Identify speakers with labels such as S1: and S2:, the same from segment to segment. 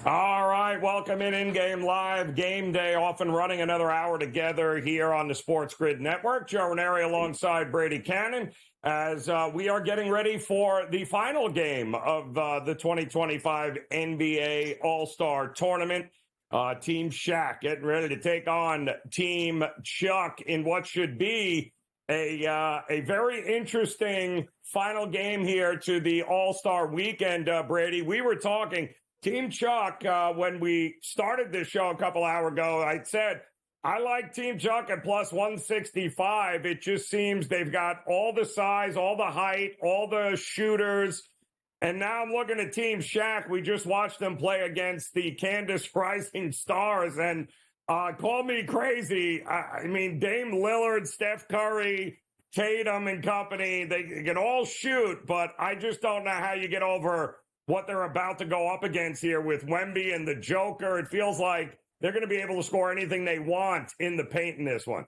S1: All right, welcome in-game live game day, off and running another hour together here on the SportsGrid Network. Joe Raineri alongside Brady Kannon as we are getting ready for the final game of the 2025 NBA All-Star Tournament. Team Shaq getting ready to take on Team Chuck in what should be a very interesting final game here to the All-Star weekend, Brady. We were talking Team Chuck, when we started this show a couple hours ago, I said, I like Team Chuck at plus 165. It just seems they've got all the size, all the height, all the shooters. And now I'm looking at Team Shaq. We just watched them play against the Candace Rising Stars. And call me crazy. I mean, Dame Lillard, Steph Curry, Tatum and company, they can all shoot. But I just don't know how you get over what they're about to go up against here with Wemby and the Joker. It feels like they're going to be able to score anything they want in the paint in this one.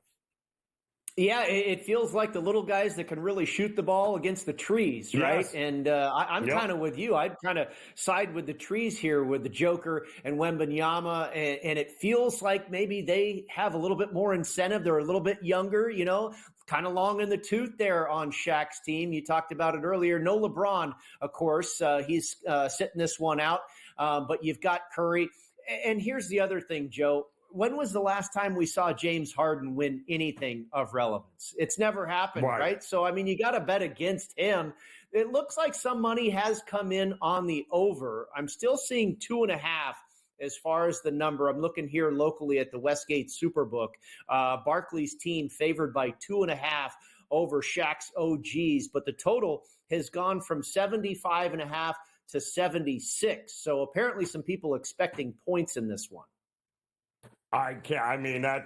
S2: Yeah, it feels like the little guys that can really shoot the ball against the trees, right?
S1: Yes.
S2: And I'm kind of with you. I'd kind of side with the trees here with the Joker and Wembanyama, and it feels like maybe they have a little bit more incentive. They're a little bit younger, you know, kind of long in the tooth there on Shaq's team. You talked about it earlier. No LeBron, of course. He's sitting this one out, but you've got Curry. And here's the other thing, Joe. When was the last time we saw James Harden win anything of relevance? It's never happened, right? So, I mean, you got to bet against him. It looks like some money has come in on the over. I'm still seeing 2.5 as far as the number. I'm looking here locally at the Westgate Superbook. Barkley's team favored by 2.5 over Shaq's OGs, but the total has gone from 75.5 to 76. So apparently some people expecting points in this one.
S1: I can't. I mean, that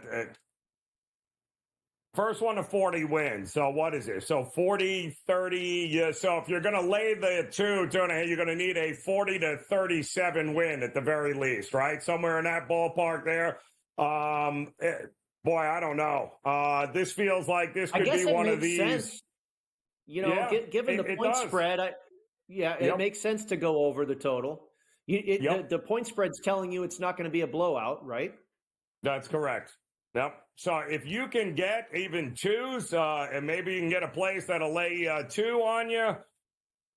S1: first one to 40 wins. So what is it? So 40, 30. Yeah, so if you're going to lay the two, you're going to need a 40 to 37 win at the very least, right? Somewhere in that ballpark there. Boy, I don't know. This feels like this could be one of these.
S2: Sense. You know, yeah, given the point spread, it makes sense to go over the total. The point spread's telling you it's not going to be a blowout, right?
S1: That's correct. Yep. So if you can get even twos, and maybe you can get a place that'll lay 2 on you,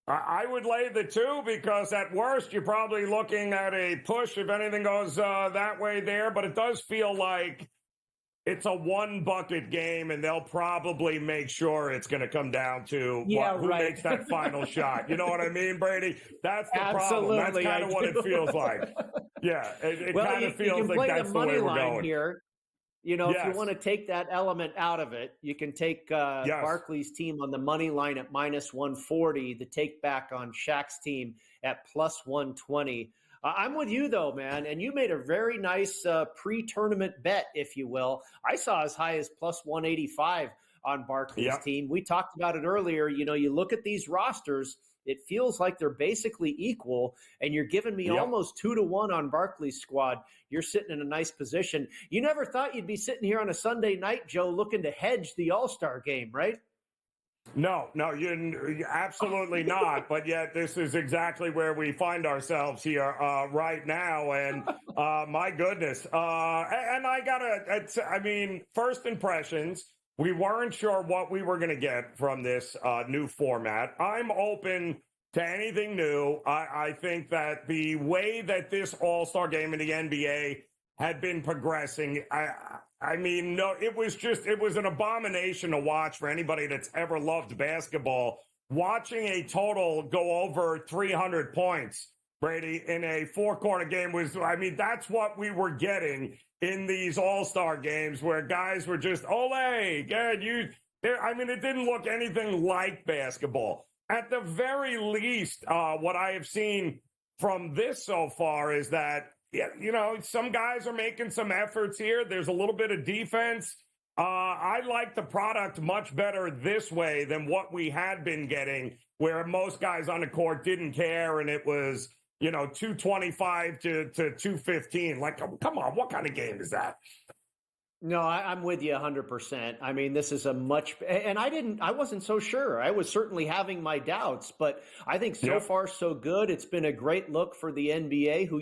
S1: I would lay the 2 because at worst you're probably looking at a push if anything goes that way there. But it does feel like it's a 1-bucket game, and they'll probably make sure it's going to come down to who makes that final shot. You know what I mean, Brady? That's the problem. That's kind of what it feels like. Yeah, it kind of feels like that's the way we're going
S2: here. You know, if you want to take that element out of it, you can take Barkley's team on the money line at minus 140, the take back on Shaq's team at plus 120. I'm with you, though, man. And you made a very nice pre-tournament bet, if you will. I saw as high as plus 185 on Barkley's team. We talked about it earlier. You know, you look at these rosters, it feels like they're basically equal, and you're giving me almost 2-1 on Barkley's squad. You're sitting in a nice position. You never thought you'd be sitting here on a Sunday night, Joe, looking to hedge the All-Star game, right?
S1: No, you absolutely not. But yet this is exactly where we find ourselves here right now. And my goodness. And I mean, first impressions, we weren't sure what we were going to get from this new format. I'm open to anything new. I think that the way that this All-Star game in the NBA had been progressing, I mean, no, it was an abomination to watch for anybody that's ever loved basketball. Watching a total go over 300 points, Brady, in a 4-quarter game that's what we were getting in these All-Star games where guys were just, ole, good, it didn't look anything like basketball. At the very least, what I have seen from this so far is that, you know, some guys are making some efforts here. There's a little bit of defense. I like the product much better this way than what we had been getting, where most guys on the court didn't care, and it was, you know, 225 to 215. Like, come on, what kind of game is that?
S2: No, I'm with you 100%. I mean, this is a much, and I wasn't so sure. I was certainly having my doubts, but I think so
S1: Yep.
S2: far so good. It's been a great look for the NBA, who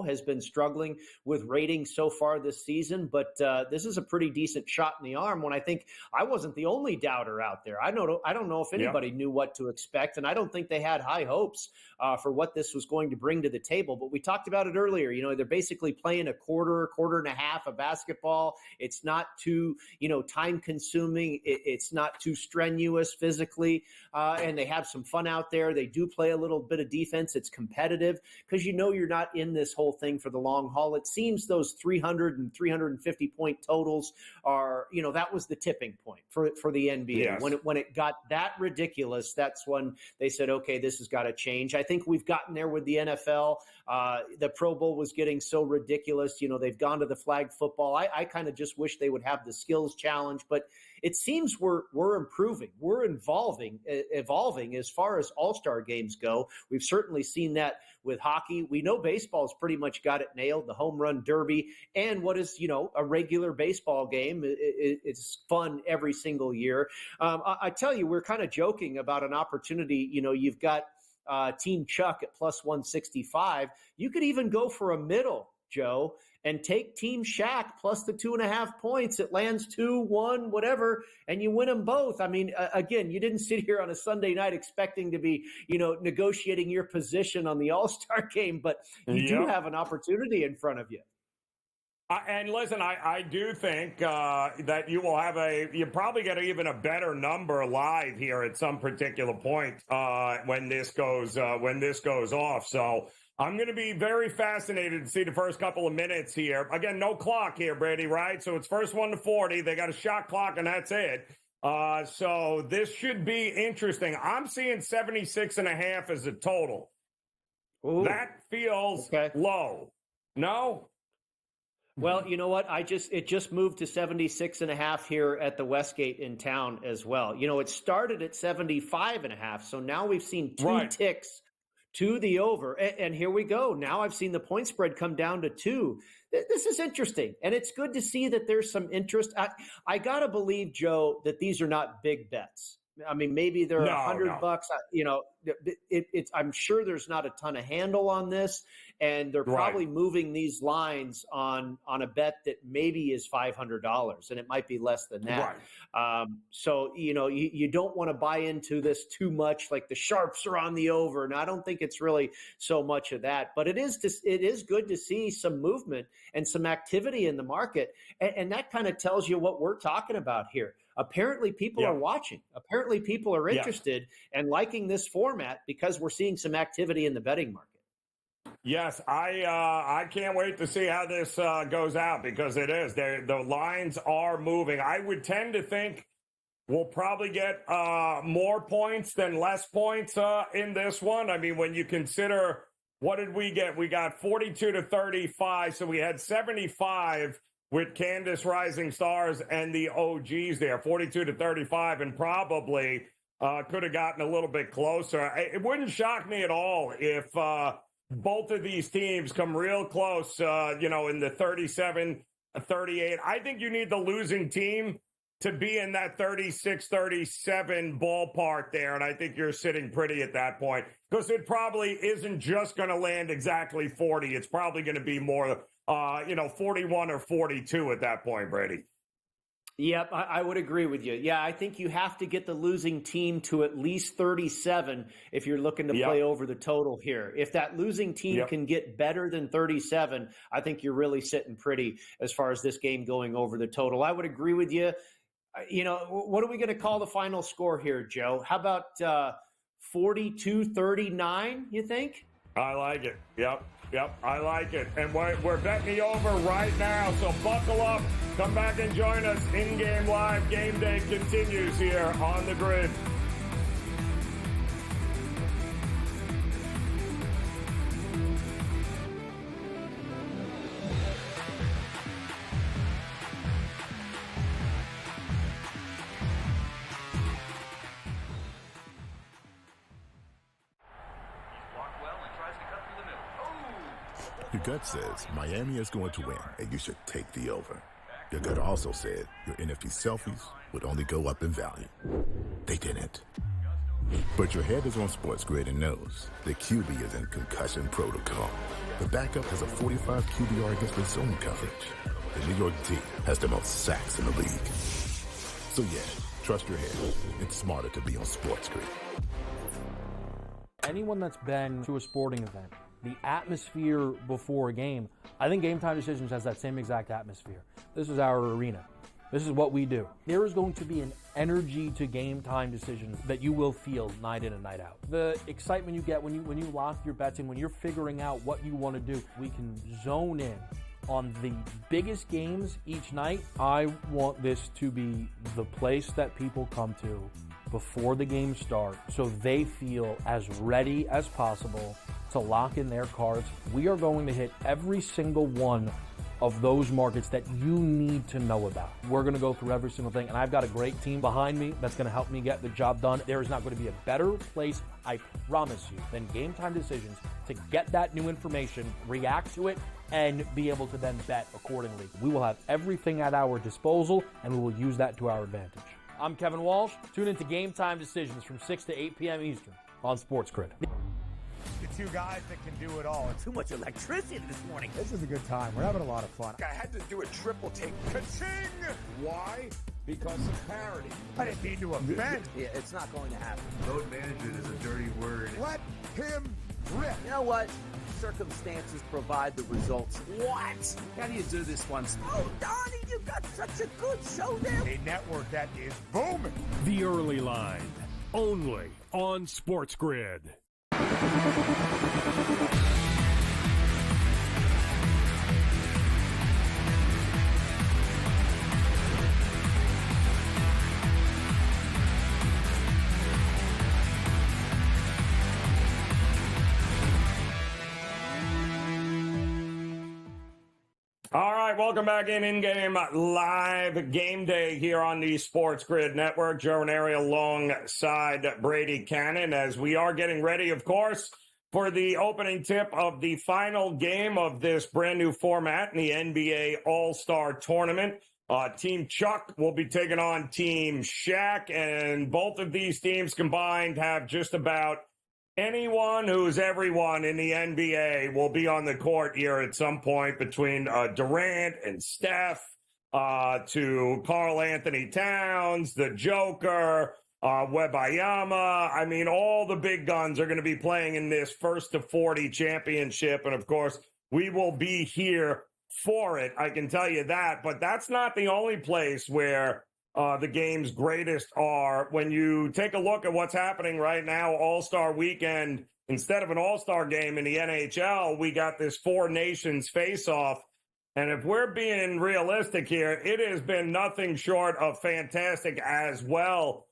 S2: has been struggling with ratings so far this season. But this is a pretty decent shot in the arm when I think I wasn't the only doubter out there. I don't know if
S1: Yep.
S2: anybody knew what to expect, and I don't think they had high hopes for what this was going to bring to the table. But we talked about it earlier. They're basically playing a quarter and a half of basketball. It's not too, time consuming. It's not too strenuous physically. And they have some fun out there. They do play a little bit of defense. It's competitive because you're not in this whole thing for the long haul. It seems those 300 and 350 point totals are, that was the tipping point for the NBA.
S1: Yes.
S2: When it got that ridiculous, that's when they said, okay, this has got to change. I think we've gotten there with the NFL. The Pro Bowl was getting so ridiculous. They've gone to the flag football. I kind of just wish they would have the skills challenge, but it seems we're improving. We're evolving as far as all-star games go. We've certainly seen that with hockey. We know baseball's pretty much got it nailed, the home run derby, and what is, a regular baseball game. It's fun every single year. I tell you, we're kind of joking about an opportunity. You've got Team Chuck at plus 165. You could even go for a middle, Joe, and take Team Shaq plus the 2.5 points. It lands 2-1, whatever, and you win them both. I mean, again, you didn't sit here on a Sunday night expecting to be, negotiating your position on the All-Star game, but you do have an opportunity in front of you.
S1: And listen, I do think that you will have you probably get even a better number live here at some particular point when this goes off. So I'm going to be very fascinated to see the first couple of minutes here. Again, no clock here, Brady, right? So it's first 1 to 40. They got a shot clock and that's it. So this should be interesting. I'm seeing 76.5 as a total.
S2: Ooh,
S1: that feels low. No?
S2: Well, you know what? It just moved to 76.5 here at the Westgate in town as well. It started at 75.5. So now we've seen two ticks to the over. And here we go. Now I've seen the point spread come down to 2. This is interesting. And it's good to see that there's some interest. I got to believe, Joe, that these are not big bets. I mean, maybe they're $100. I'm sure there's not a ton of handle on this, and they're probably moving these lines on a bet that maybe is $500, and it might be less than that. So you don't want to buy into this too much. Like the sharps are on the over, and I don't think it's really so much of that. But it is good to see some movement and some activity in the market, and that kind of tells you what we're talking about here. Apparently people are watching. Apparently people are interested and liking this format because we're seeing some activity in the betting market.
S1: Yes, I can't wait to see how this goes out because it is. The lines are moving. I would tend to think we'll probably get more points than less points in this one. I mean, when you consider what did we get? We got 42 to 35, so we had 75 with Candace Rising Stars and the OGs there, 42 to 35, and probably could have gotten a little bit closer. It wouldn't shock me at all if both of these teams come real close, in the 37, 38. I think you need the losing team to be in that 36, 37 ballpark there, and I think you're sitting pretty at that point because it probably isn't just going to land exactly 40. It's probably going to be more 41 or 42 at that point, Brady.
S2: Yep, I would agree with you. Yeah, I think you have to get the losing team to at least 37 if you're looking to play over the total here. If that losing team can get better than 37, I think you're really sitting pretty as far as this game going over the total. I would agree with you. What are we going to call the final score here, Joe? How about 42-39, you think?
S1: I like it. Yep, I like it. And we're betting the over right now, so buckle up. Come back and join us. In-game live game day continues here on the grid.
S3: Your gut says Miami is going to win, and you should take the over. Your gut also said your NFT selfies would only go up in value. They didn't. But your head is on SportsGrid and knows the QB is in concussion protocol. The backup has a 45 QBR against the zone coverage. The New York D has the most sacks in the league. So yeah, trust your head. It's smarter to be on SportsGrid.
S4: Anyone that's been to a sporting event, the atmosphere before a game, I think Game Time Decisions has that same exact atmosphere. This is our arena. This is what we do. There is going to be an energy to Game Time Decisions that you will feel night in and night out. The excitement you get when you lock your bets in, when you're figuring out what you want to do, we can zone in on the biggest games each night. I want this to be the place that people come to before the games start so they feel as ready as possible to lock in their cards. We are going to hit every single one of those markets that you need to know about. We're going to go through every single thing, and I've got a great team behind me that's going to help me get the job done. There is not going to be a better place, I promise you, than Game Time Decisions to get that new information, react to it, and be able to then bet accordingly. We will have everything at our disposal, and we will use that to our advantage. I'm Kevin Walsh. Tune into Game Time Decisions from 6 to 8 p.m. Eastern on SportsGrid.
S5: The two guys that can do it all.
S6: Too much electricity this morning.
S5: This is a good time. We're having a lot of fun.
S7: I had to do a triple take. Ka-ching! Why? Because of parity.
S5: I didn't mean to offend.
S6: Yeah, it's not going to happen.
S8: Load management is a dirty word.
S5: Let him rip.
S6: You know what? Circumstances provide the results. What?
S8: How do you do this one?
S6: Oh, Donnie, you got such a good show there.
S5: A network that is booming.
S9: The Early Line, only on SportsGrid.
S1: All right, welcome back in-game live game day here on the Sports Grid Network. Joe Raineri alongside Brady Kannon as we are getting ready, of course, for the opening tip of the final game of this brand new format in the NBA All-Star Tournament. Team Chuck will be taking on Team Shaq, and both of these teams combined have just about anyone who's everyone in the NBA will be on the court here at some point, between Durant and Steph to Karl Anthony Towns, the Joker, Wembanyama. I mean, all the big guns are going to be playing in this first to 40 championship. And of course, we will be here for it. I can tell you that. But that's not the only place where the game's greatest are. When you take a look at what's happening right now, All-Star Weekend, instead of an All-Star game in the NHL, we got this Four Nations face-off. And if we're being realistic here, it has been nothing short of fantastic as well,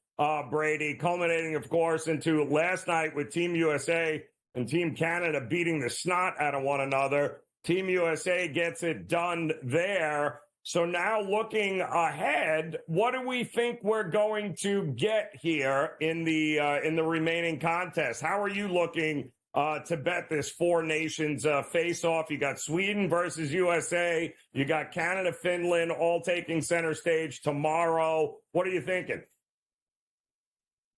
S1: Brady, culminating, of course, into last night with Team USA and Team Canada beating the snot out of one another. Team USA gets it done there. So now looking ahead, what do we think we're going to get here in the remaining contest? How are you looking to bet this Four Nations face-off? You got Sweden versus USA. You got Canada, Finland, all taking center stage tomorrow. What are you thinking?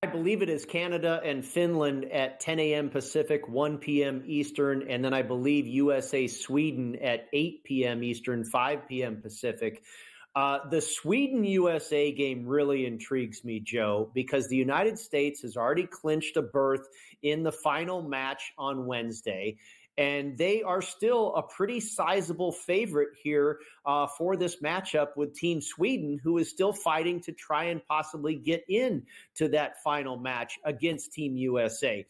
S2: I believe it is Canada and Finland at 10 a.m. Pacific, 1 p.m. Eastern, and then I believe USA Sweden at 8 p.m. Eastern, 5 p.m. Pacific. The Sweden-USA game really intrigues me, Joe, because the United States has already clinched a berth in the final match on Wednesday, and they are still a pretty sizable favorite here for this matchup with Team Sweden, who is still fighting to try and possibly get in to that final match against Team USA.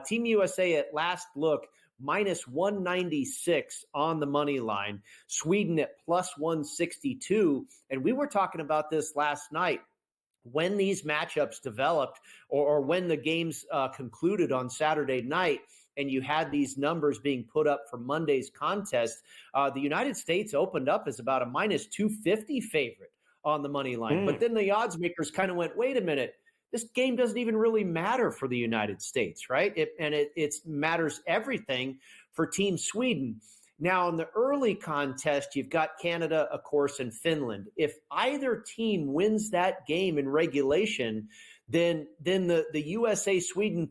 S2: Team USA at last look, minus 196 on the money line, Sweden at plus 162. And we were talking about this last night. When these matchups developed or when the games concluded on Saturday night, and you had these numbers being put up for Monday's contest, the United States opened up as about a minus 250 favorite on the money line. But then the odds makers kind of went, wait a minute, this game doesn't even really matter for the United States, right? It matters everything for Team Sweden. Now, in the early contest, you've got Canada, of course, and Finland. If either team wins that game in regulation, then the USA-Sweden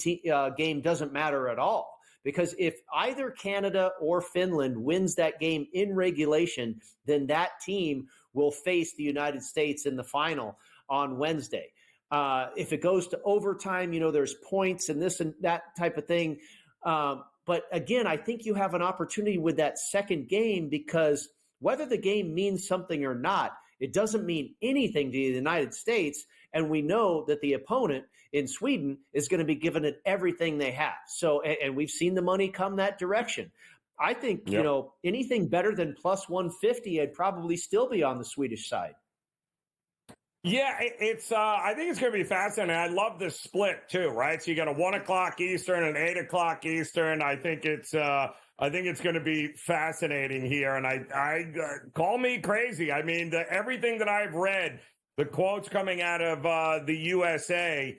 S2: game doesn't matter at all. Because if either Canada or Finland wins that game in regulation, then that team will face the United States in the final on Wednesday. If it goes to overtime, there's points and this and that type of thing. But again, I think you have an opportunity with that second game, because whether the game means something or not, it doesn't mean anything to the United States. And we know that the opponent in Sweden is going to be giving it everything they have. So, and we've seen the money come that direction. I think, anything better than plus 150, I'd probably still be on the Swedish side.
S1: Yeah, it's. I think it's going to be fascinating. I love the split too, right? So you got a 1 o'clock Eastern and 8 o'clock Eastern. I think it's going to be fascinating here. And I call me crazy. I mean, everything that I've read, the quotes coming out of the USA,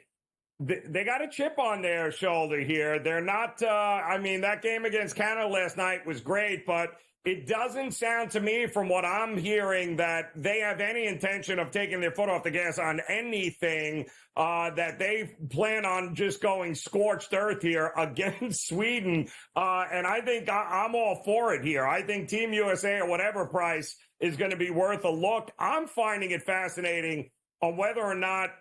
S1: they got a chip on their shoulder here. They're not. That game against Canada last night was great, but it doesn't sound to me, from what I'm hearing, that they have any intention of taking their foot off the gas on anything, that they plan on just going scorched earth here against Sweden. And I think I'm all for it here. I think Team USA at whatever price is going to be worth a look. I'm finding it fascinating on whether or not,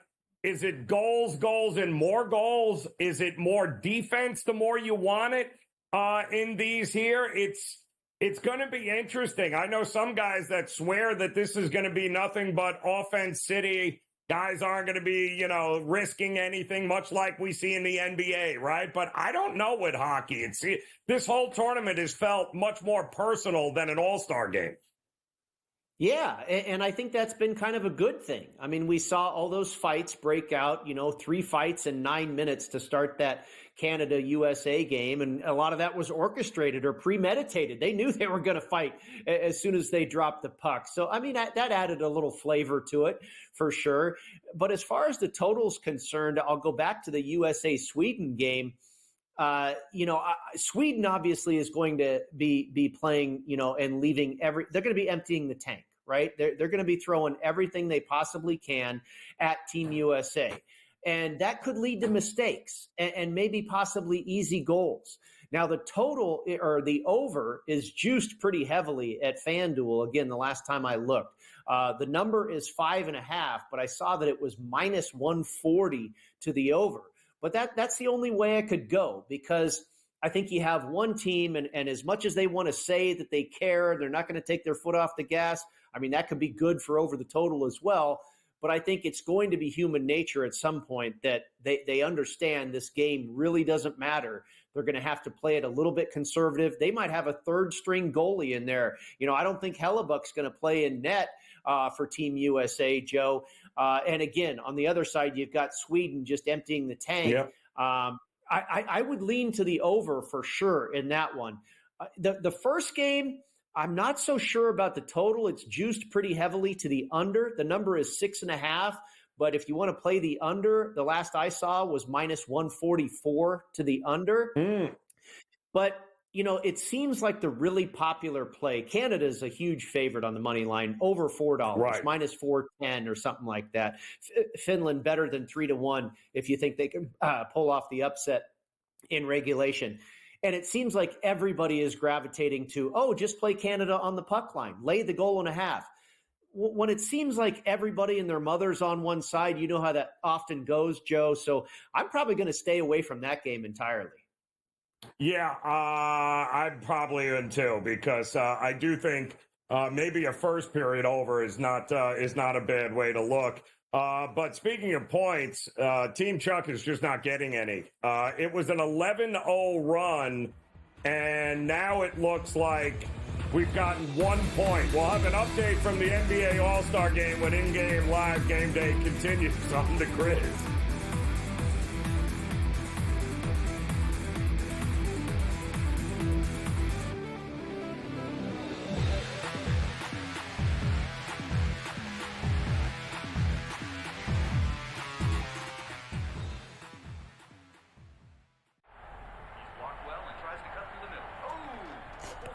S1: is it goals, and more goals? Is it more defense the more you want it in these here? It's going to be interesting. I know some guys that swear that this is going to be nothing but offense city. Guys aren't going to be, risking anything, much like we see in the NBA, right? But I don't know with hockey. This whole tournament has felt much more personal than an all-star game.
S2: Yeah, and I think that's been kind of a good thing. I mean, we saw all those fights break out, 3 fights in 9 minutes to start that Canada-USA game, and a lot of that was orchestrated or premeditated. They knew they were going to fight as soon as they dropped the puck. So, I mean, that added a little flavor to it for sure. But as far as the total's concerned, I'll go back to the USA-Sweden game. Sweden obviously is going to be playing, and leaving they're going to be emptying the tank, right? They're going to be throwing everything they possibly can at Team USA. And that could lead to mistakes and maybe possibly easy goals. Now, the total, or the over, is juiced pretty heavily at FanDuel. Again, the last time I looked, the number is 5.5, but I saw that it was minus 140 to the over. But that's the only way I could go, because I think you have one team, and as much as they want to say that they care, they're not going to take their foot off the gas. I mean, that could be good for over the total as well. But I think it's going to be human nature at some point that they understand this game really doesn't matter. They're going to have to play it a little bit conservative. They might have a third-string goalie in there. I don't think Hellebuck's going to play in net for Team USA, Joe. And again, on the other side, you've got Sweden just emptying the tank. Yep. I would lean to the over for sure in that one. The first game, I'm not so sure about the total. It's juiced pretty heavily to the under. The number is 6.5. But if you want to play the under, the last I saw was minus 144 to the under. But, it seems like the really popular play, Canada is a huge favorite on the money line, over $4, right, minus 410 or something like that. Finland better than 3-1 if you think they can pull off the upset in regulation. And it seems like everybody is gravitating to, just play Canada on the puck line, lay the goal and a half. When it seems like everybody and their mother's on one side, you know how that often goes, Joe. So I'm probably going to stay away from that game entirely.
S1: Yeah, I'm probably in too, because I do think maybe a first period over is not a bad way to look. But speaking of points, Team Chuck is just not getting any. It was an 11-0 run, and now it looks like we've gotten 1 point. We'll have an update from the NBA All-Star Game when in-game live game day continues on the grid.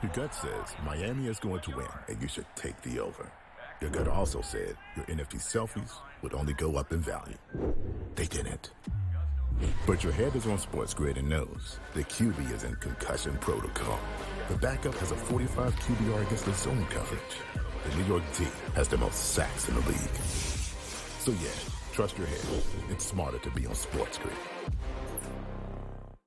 S3: Your gut says Miami is going to win, and you should take the over. Your gut also said your NFT selfies would only go up in value. They didn't. But your head is on SportsGrid and knows the QB is in concussion protocol. The backup has a 45 QBR against the zone coverage. The New York D has the most sacks in the league. So yeah, trust your head. It's smarter to be on SportsGrid.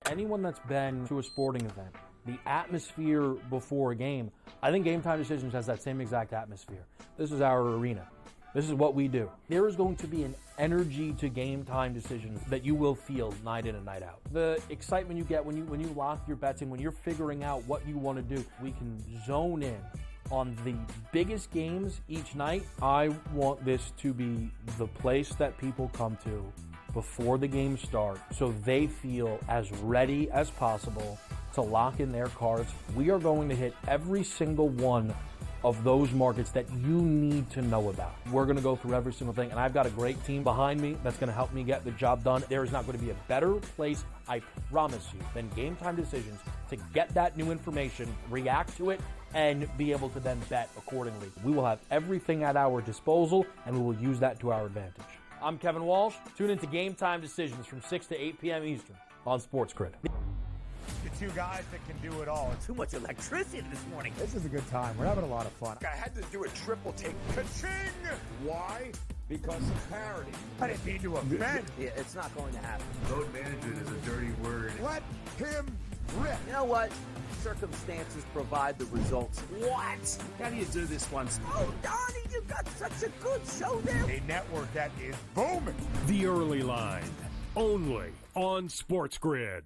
S4: Anyone that's been to a sporting event, the atmosphere before a game, I think Game Time Decisions has that same exact atmosphere. This is our arena. This is what we do. There is going to be an energy to Game Time Decisions that you will feel night in and night out. The excitement you get when you lock your bets in, when you're figuring out what you want to do, we can zone in on the biggest games each night. I want this to be the place that people come to before the games start so they feel as ready as possible to lock in their cards. We are going to hit every single one of those markets that you need to know about. We're gonna go through every single thing, and I've got a great team behind me that's gonna help me get the job done. There is not gonna be a better place, I promise you, than Game Time Decisions to get that new information, react to it, and be able to then bet accordingly. We will have everything at our disposal, and we will use that to our advantage. I'm Kevin Walsh. Tune into Game Time Decisions from 6 to 8 p.m. Eastern on SportsGrid.
S5: The two guys that can do it all.
S6: Too much electricity this morning.
S5: This is a good time. We're having a lot of fun.
S7: I had to do a triple take. Ka-ching! Why? Because of parity.
S5: I didn't mean to offend.
S6: Yeah, it's not going to happen.
S8: Load management is a dirty word.
S5: Let him rip.
S6: You know what? Circumstances provide the results. What?
S8: How do you do this once?
S6: Oh, Donnie, you got such a good show there.
S5: A network that is booming.
S9: The Early Line, only on SportsGrid.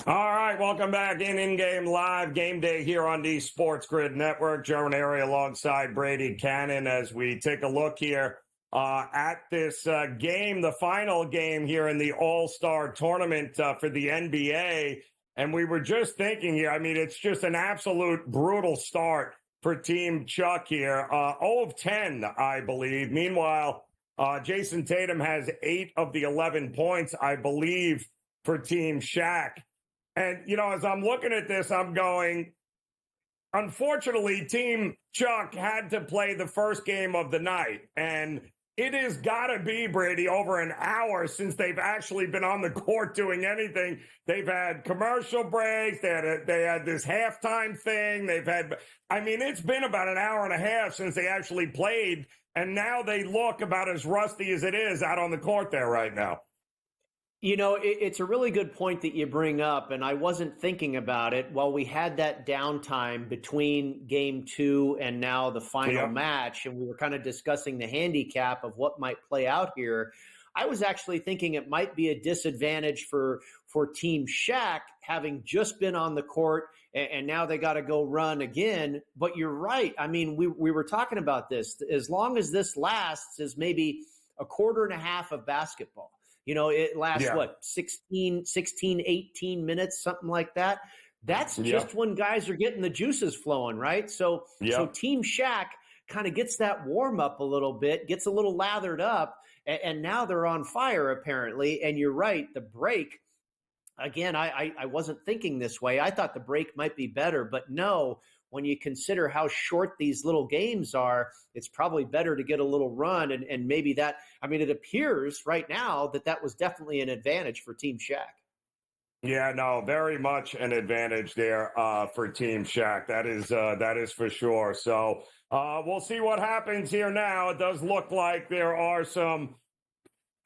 S1: All right, welcome back in-game live game day here on the SportsGrid Network. Raineri alongside Brady Kannon as we take a look here at this game, the final game here in the All-Star Tournament for the NBA. And we were just thinking here, I mean, it's just an absolute brutal start for Team Chuck here. 0 of 10, I believe. Meanwhile, Jason Tatum has 8 of the 11 points, I believe, for Team Shaq. And, you know, as I'm looking at this, I'm going, unfortunately, Team Chuck had to play the first game of the night. And it has got to be, Brady, over an hour since they've actually been on the court doing anything. They've had commercial breaks. They had this halftime thing. I mean, it's been about an hour and a half since they actually played. And now they look about as rusty as it is out on the court there right now.
S2: You know, it's a really good point that you bring up, and I wasn't thinking about it. While we had that downtime between game 2 and now the final match, and we were kind of discussing the handicap of what might play out here, I was actually thinking it might be a disadvantage for Team Shaq having just been on the court, and now they got to go run again. But you're right. I mean, we were talking about this. As long as this lasts is maybe a quarter and a half of basketball. You know, it lasts, 16, 18 minutes, something like that. That's just when guys are getting the juices flowing, right? So Team Shaq kind of gets that warm up a little bit, gets a little lathered up, and now they're on fire, apparently. And you're right, the break, again, I wasn't thinking this way. I thought the break might be better, but no. When you consider how short these little games are, it's probably better to get a little run. And maybe that, I mean, it appears right now that was definitely an advantage for Team Shaq.
S1: Yeah, no, very much an advantage there for Team Shaq. That is for sure. So we'll see what happens here now. It does look like there are some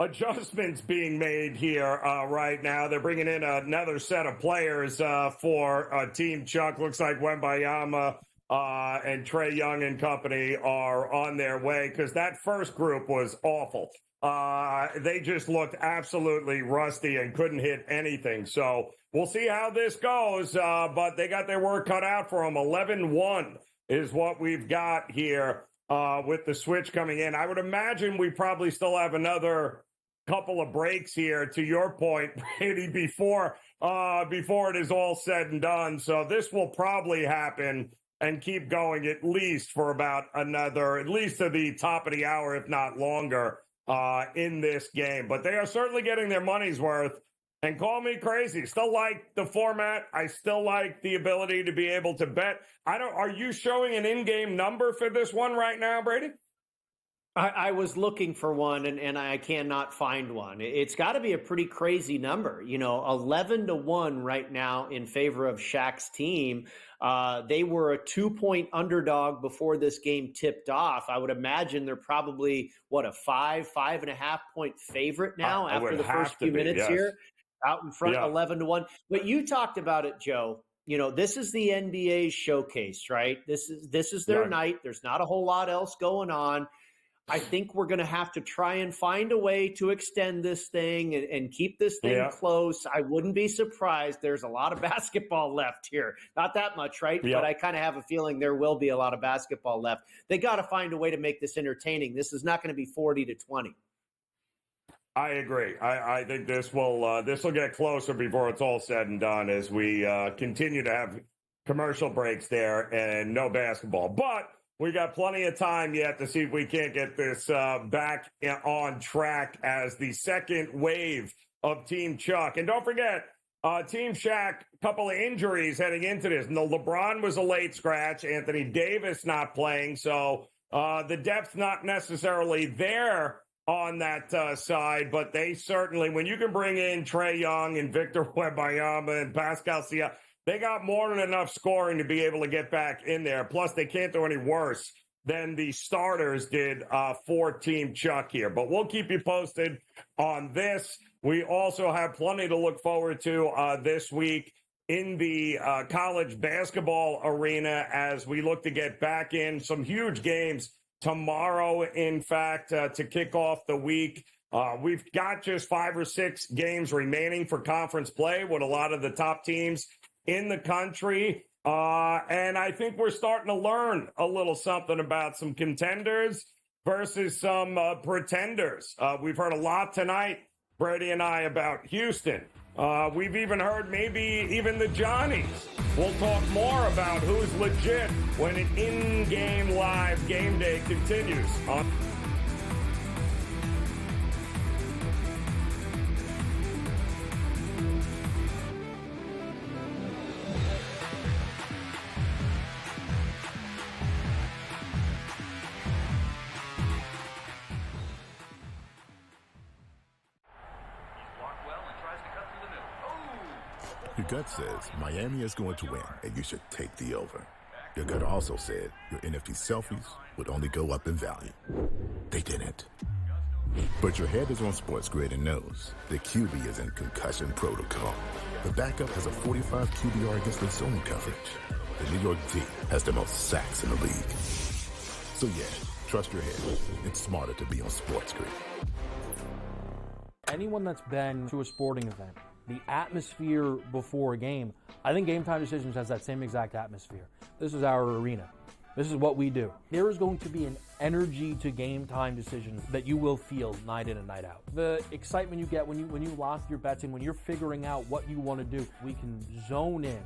S1: adjustments being made here right now. They're bringing in another set of players for Team Chuck. Looks like Wembayama and Trae Young and company are on their way because that first group was awful. They just looked absolutely rusty and couldn't hit anything. So we'll see how this goes, but they got their work cut out for them. 11-1 is what we've got here with the switch coming in. I would imagine we probably still have another couple of breaks here, to your point, Brady, before it is all said and done. So this will probably happen and keep going at least for about at least to the top of the hour, if not longer, in this game. But they are certainly getting their money's worth. And call me crazy. Still like the format. I still like the ability to be able to bet. Are you showing an in-game number for this one right now, Brady?
S2: I was looking for one and I cannot find one. It's got to be a pretty crazy number. 11-1 right now in favor of Shaq's team. They were a 2-point underdog before this game tipped off. I would imagine they're probably, a 5.5 point favorite now after the first few minutes here. Out in front, 11-1. But you talked about it, Joe. This is the NBA's showcase, right? This is their night. There's not a whole lot else going on. I think we're going to have to try and find a way to extend this thing and keep this thing close. I wouldn't be surprised. There's a lot of basketball left here. Not that much, right? But I kind of have a feeling there will be a lot of basketball left. They got to find a way to make this entertaining. This is not going to be 40-20.
S1: I agree. I think this will get closer before it's all said and done as we continue to have commercial breaks there and no basketball. But we got plenty of time yet to see if we can't get this back on track as the second wave of Team Chuck. And don't forget, Team Shaq, a couple of injuries heading into this. No, LeBron was a late scratch. Anthony Davis not playing. So the depth not necessarily there on that side, but they certainly, when you can bring in Trae Young and Victor Wembanyama and Pascal Siakam, they got more than enough scoring to be able to get back in there. Plus, they can't do any worse than the starters did for Team Chuck here. But we'll keep you posted on this. We also have plenty to look forward to this week in the college basketball arena as we look to get back in some huge games tomorrow, in fact, to kick off the week. We've got just 5 or 6 games remaining for conference play with a lot of the top teams in the country. And I think we're starting to learn a little something about some contenders versus some pretenders. We've heard a lot tonight, Brady and I, about Houston. We've even heard maybe even the Johnnies. We'll talk more about who's legit when an in-game live game day continues on.
S3: Your gut says Miami is going to win, and you should take the over. Your gut also said your NFT selfies would only go up in value. They didn't. But your head is on SportsGrid and knows the QB is in concussion protocol. The backup has a 45 QBR against the zone coverage. The New York D has the most sacks in the league. So yeah, trust your head. It's smarter to be on SportsGrid.
S4: Anyone that's been to a sporting event, the atmosphere before a game, I think Game Time Decisions has that same exact atmosphere. This is our arena. This is what we do. There is going to be an energy to Game Time Decisions that you will feel night in and night out. The excitement you get when you lock your bets in, when you're figuring out what you want to do, we can zone in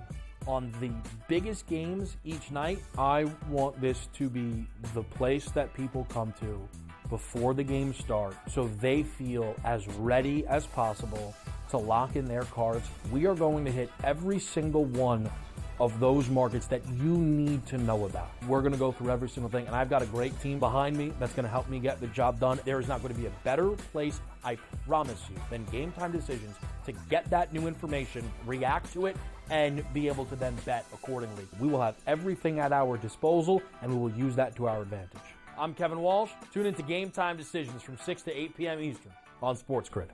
S4: on the biggest games each night. I want this to be the place that people come to before the game starts so they feel as ready as possible to lock in their cards. We are going to hit every single one of those markets that you need to know about. We're going to go through every single thing, and I've got a great team behind me that's going to help me get the job done. There is not going to be a better place, I promise you, than Game Time Decisions to get that new information, react to it, and be able to then bet accordingly. We will have everything at our disposal, and we will use that to our advantage. I'm Kevin Walsh. Tune into Game Time Decisions from 6 to 8 p.m. Eastern on SportsGrid.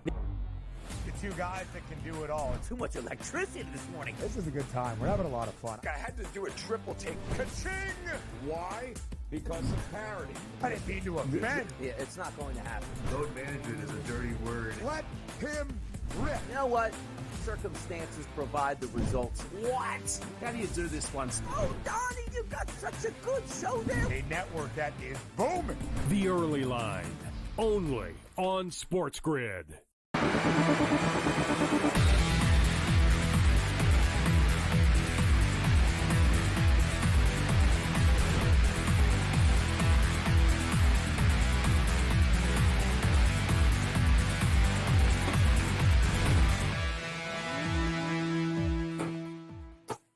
S5: The two guys that can do it all.
S6: Too much electricity this morning.
S5: This is a good time. We're having a lot of fun.
S7: I had to do a triple take. Ka-ching! Why? Because of parity.
S5: I didn't mean to offend.
S6: Yeah, it's not going to happen.
S8: Load management is a dirty word.
S5: Let him rip.
S6: You know what? Circumstances provide the results. What?
S8: How do you do this one?
S6: Oh, Donnie, you got such a good show there.
S5: A network that is booming.
S9: The Early Line, only on SportsGrid.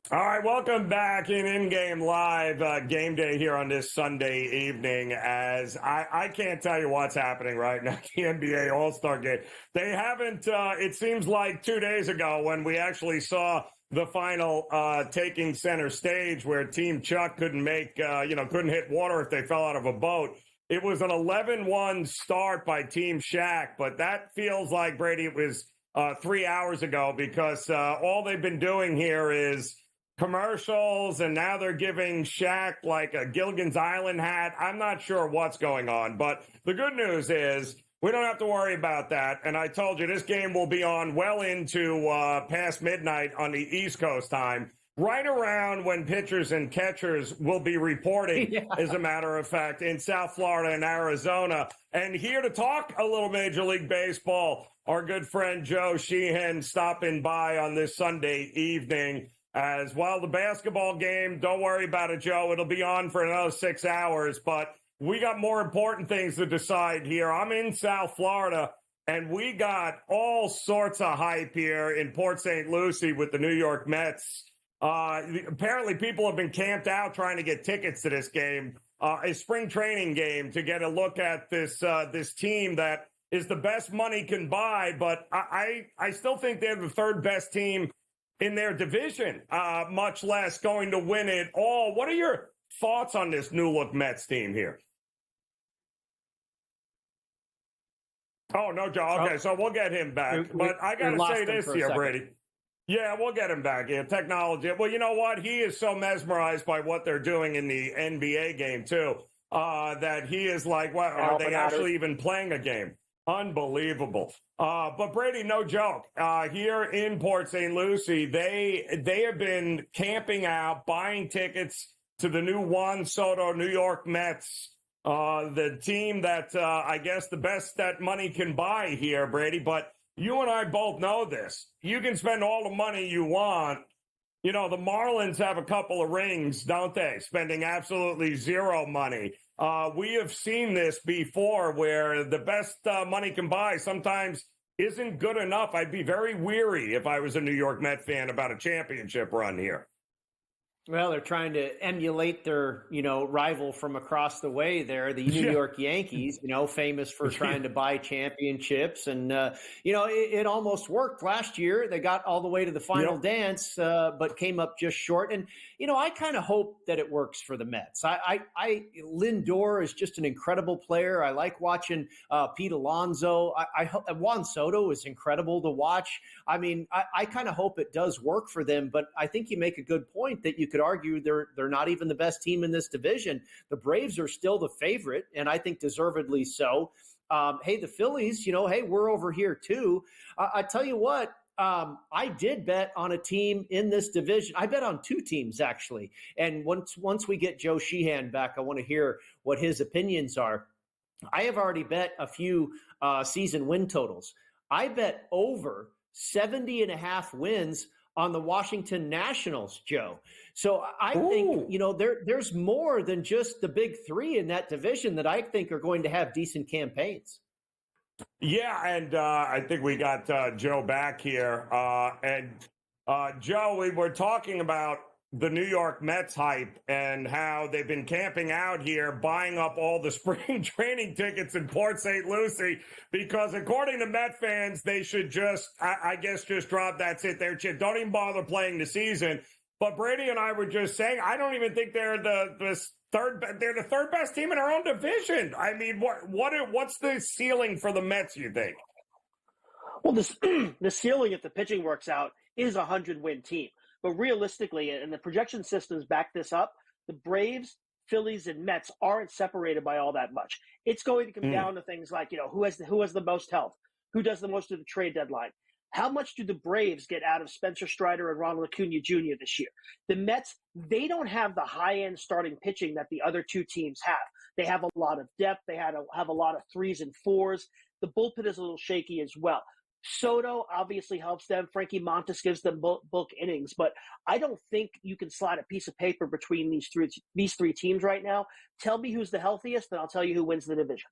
S1: All right, welcome back in-game live game day here on this Sunday evening. As I can't tell you what's happening right now, the NBA All-Star Game. They haven't, it seems like 2 days ago when we actually saw the final taking center stage where Team Chuck couldn't make, couldn't hit water if they fell out of a boat. It was an 11-1 start by Team Shaq, but that feels like, Brady, it was 3 hours ago because all they've been doing here is commercials, and now they're giving Shaq like a Gilligan's Island hat. I'm not sure what's going on, but the good news is we don't have to worry about that. And I told you this game will be on well into past midnight on the East Coast time, right around when pitchers and catchers will be reporting, as a matter of fact, in South Florida and Arizona. And here to talk a little Major League Baseball, our good friend Joe Sheehan stopping by on this Sunday evening. As well, the basketball game, don't worry about it, Joe. It'll be on for another 6 hours, but we got more important things to decide here. I'm in South Florida, and we got all sorts of hype here in Port St. Lucie with the New York Mets. Apparently, people have been camped out trying to get tickets to this game, a spring training game, to get a look at this team that is the best money can buy, but I still think they're the third best team in their division, much less going to win it all. What are your thoughts on this new-look Mets team here? Oh, no, Joe. Okay, so we'll get him back. But I got to say this here, Brady. Yeah, we'll get him back. Yeah, technology. Well, you know what? He is so mesmerized by what they're doing in the NBA game, too, that he is like, what, are they actually even playing a game? Unbelievable. But Brady, no joke. Here in Port St. Lucie, they have been camping out, buying tickets to the new Juan Soto New York Mets, the team that I guess the best that money can buy here, Brady. But you and I both know this. You can spend all the money you want. You know, the Marlins have a couple of rings, don't they? Spending absolutely zero money. We have seen this before where the best money can buy sometimes isn't good enough. I'd be very weary if I was a New York Met fan about a championship run here.
S2: Well, they're trying to emulate their, rival from across the way there, the New York Yankees, famous for trying to buy championships. And, it almost worked last year. They got all the way to the final dance, but came up just short. And, I kind of hope that it works for the Mets. Lindor is just an incredible player. I like watching Pete Alonso. I hope Juan Soto is incredible to watch. I mean, I kind of hope it does work for them, but I think you make a good point that you could argue they're not even the best team in this division. The Braves are still the favorite, and I think deservedly so. Hey, the Phillies, hey, we're over here too. I tell you what, I did bet on a team in this division. I bet on two teams, actually. And once we get Joe Sheehan back, I want to hear what his opinions are. I have already bet a few season win totals. I bet over 70.5 wins on the Washington Nationals, Joe. So I think, there's more than just the big three in that division that I think are going to have decent campaigns.
S1: Yeah, and I think we got Joe back here. Joe, we were talking about the New York Mets hype and how they've been camping out here, buying up all the spring training tickets in Port St. Lucie, because according to Met fans, they should just drop that's it. Don't even bother playing the season. But Brady and I were just saying, I don't even think they're the third best team in our own division. I mean, what's the ceiling for the Mets, you think?
S10: Well, the ceiling, if the pitching works out, is a 100-win team. But realistically, and the projection systems back this up, the Braves, Phillies, and Mets aren't separated by all that much. It's going to come down to things like, who has the most health, who does the most at the trade deadline. How much do the Braves get out of Spencer Strider and Ronald Acuna Jr. this year? The Mets, they don't have the high-end starting pitching that the other two teams have. They have a lot of depth. They have a lot of 3s and 4s. The bullpen is a little shaky as well. Soto obviously helps them. Frankie Montas gives them bulk innings, but I don't think you can slide a piece of paper between these three teams right now. Tell me who's the healthiest, and I'll tell you who wins the division.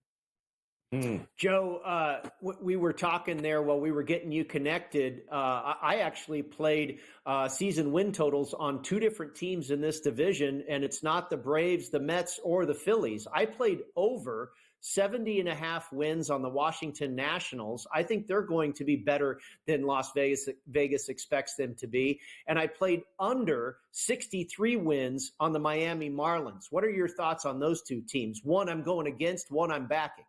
S2: Joe, we were talking there while we were getting you connected. I actually played season win totals on 2 different teams in this division, and it's not the Braves, the Mets, or the Phillies. I played over 70.5 wins on the Washington Nationals. I think they're going to be better than Las Vegas expects them to be. And I played under 63 wins on the Miami Marlins. What are your thoughts on those 2 teams? One I'm going against, one I'm backing.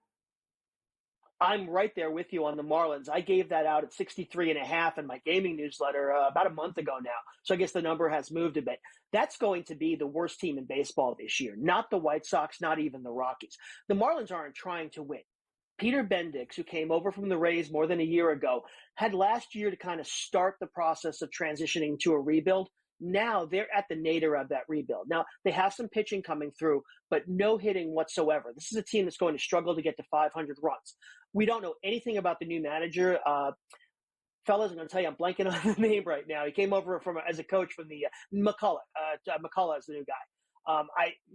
S10: I'm right there with you on the Marlins. I gave that out at 63.5 in my gaming newsletter about a month ago now. So I guess the number has moved a bit. That's going to be the worst team in baseball this year. Not the White Sox, not even the Rockies. The Marlins aren't trying to win. Peter Bendix, who came over from the Rays more than a year ago, had last year to kind of start the process of transitioning to a rebuild. Now they're at the nadir of that rebuild. Now they have some pitching coming through, but no hitting whatsoever. This is a team that's going to struggle to get to 500 runs. We don't know anything about the new manager. Fellas, I'm going to tell you, I'm blanking on the name right now. He came over as a coach from the McCullough. McCullough is the new guy.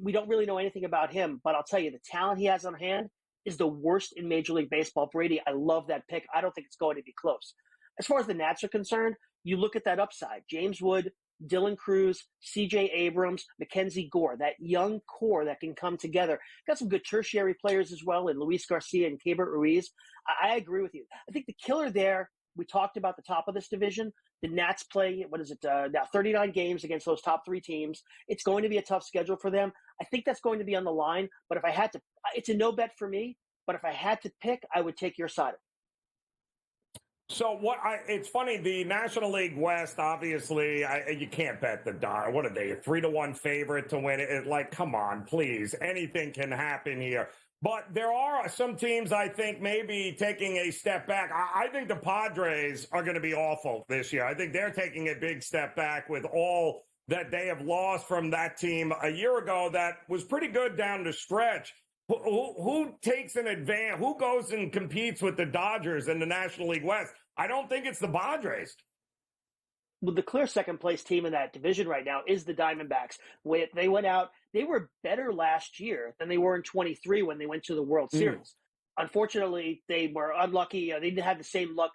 S10: We don't really know anything about him, but I'll tell you, the talent he has on hand is the worst in Major League Baseball. Brady, I love that pick. I don't think it's going to be close. As far as the Nats are concerned, you look at that upside. James Wood, Dylan Cruz, C.J. Abrams, Mackenzie Gore, that young core that can come together. Got some good tertiary players as well in Luis Garcia and Keibert Ruiz. I agree with you. I think the killer there, we talked about the top of this division. The Nats play, now 39 games against those top 3 teams. It's going to be a tough schedule for them. I think that's going to be on the line. But if I had to, it's a no bet for me. But if I had to pick, I would take your side.
S1: So it's funny, the National League West, obviously, you can't bet the Dodgers. What are they, a 3-1 favorite to win it? Like, come on, please. Anything can happen here. But there are some teams, I think, maybe taking a step back. I think the Padres are going to be awful this year. I think they're taking a big step back with all that they have lost from that team a year ago that was pretty good down the stretch. Who takes an advance? Who goes and competes with the Dodgers in the National League West? I don't think it's the Padres.
S10: Well, the clear second-place team in that division right now is the Diamondbacks. They went out, they were better last year than they were in 23 when they went to the World Series. Unfortunately, they were unlucky. They didn't have the same luck.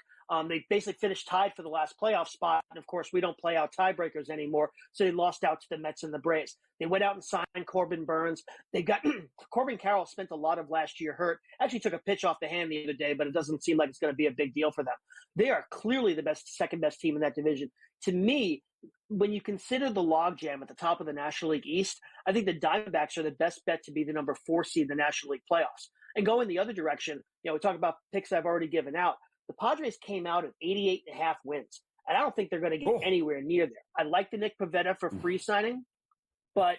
S10: They basically finished tied for the last playoff spot. And, of course, we don't play out tiebreakers anymore, so they lost out to the Mets and the Braves. They went out and signed Corbin Burns. They got Corbin Carroll spent a lot of last year hurt. Actually took a pitch off the hand the other day, but it doesn't seem like it's going to be a big deal for them. They are clearly the second-best team in that division. To me, when you consider the logjam at the top of the National League East, I think the Diamondbacks are the best bet to be the number 4 seed in the National League playoffs. And go in the other direction, we talk about picks I've already given out. The Padres came out at 88.5 wins, and I don't think they're going to get anywhere near there. I like the Nick Pivetta for free signing, but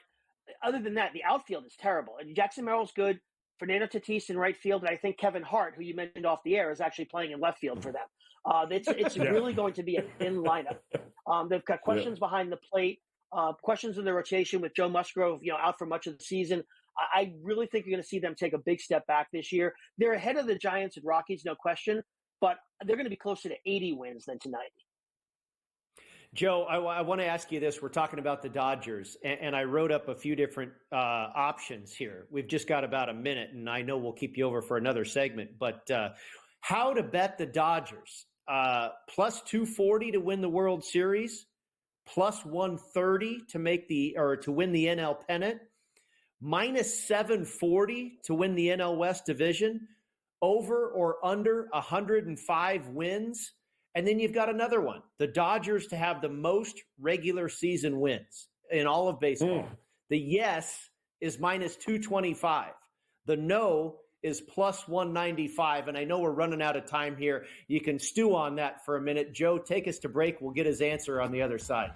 S10: other than that, the outfield is terrible. And Jackson Merrill's good, Fernando Tatis in right field, and I think Kevin Hart, who you mentioned off the air, is actually playing in left field for them. It's really going to be a thin lineup. They've got questions behind the plate, questions in the rotation with Joe Musgrove, out for much of the season. I really think you're going to see them take a big step back this year. They're ahead of the Giants and Rockies, no question, but they're going to be closer to 80 wins than to 90.
S2: Joe, I want to ask you this. We're talking about the Dodgers, and I wrote up a few different options here. We've just got about a minute, and I know we'll keep you over for another segment, but how to bet the Dodgers. Plus 240 to win the World Series, plus 130 to win the NL pennant, minus 740 to win the NL West division, over or under 105 wins. And then you've got another one, the Dodgers to have the most regular season wins in all of baseball. The yes is minus 225. The no is plus 195. And I know we're running out of time here. You can stew on that for a minute. Joe, take us to break. We'll get his answer on the other side.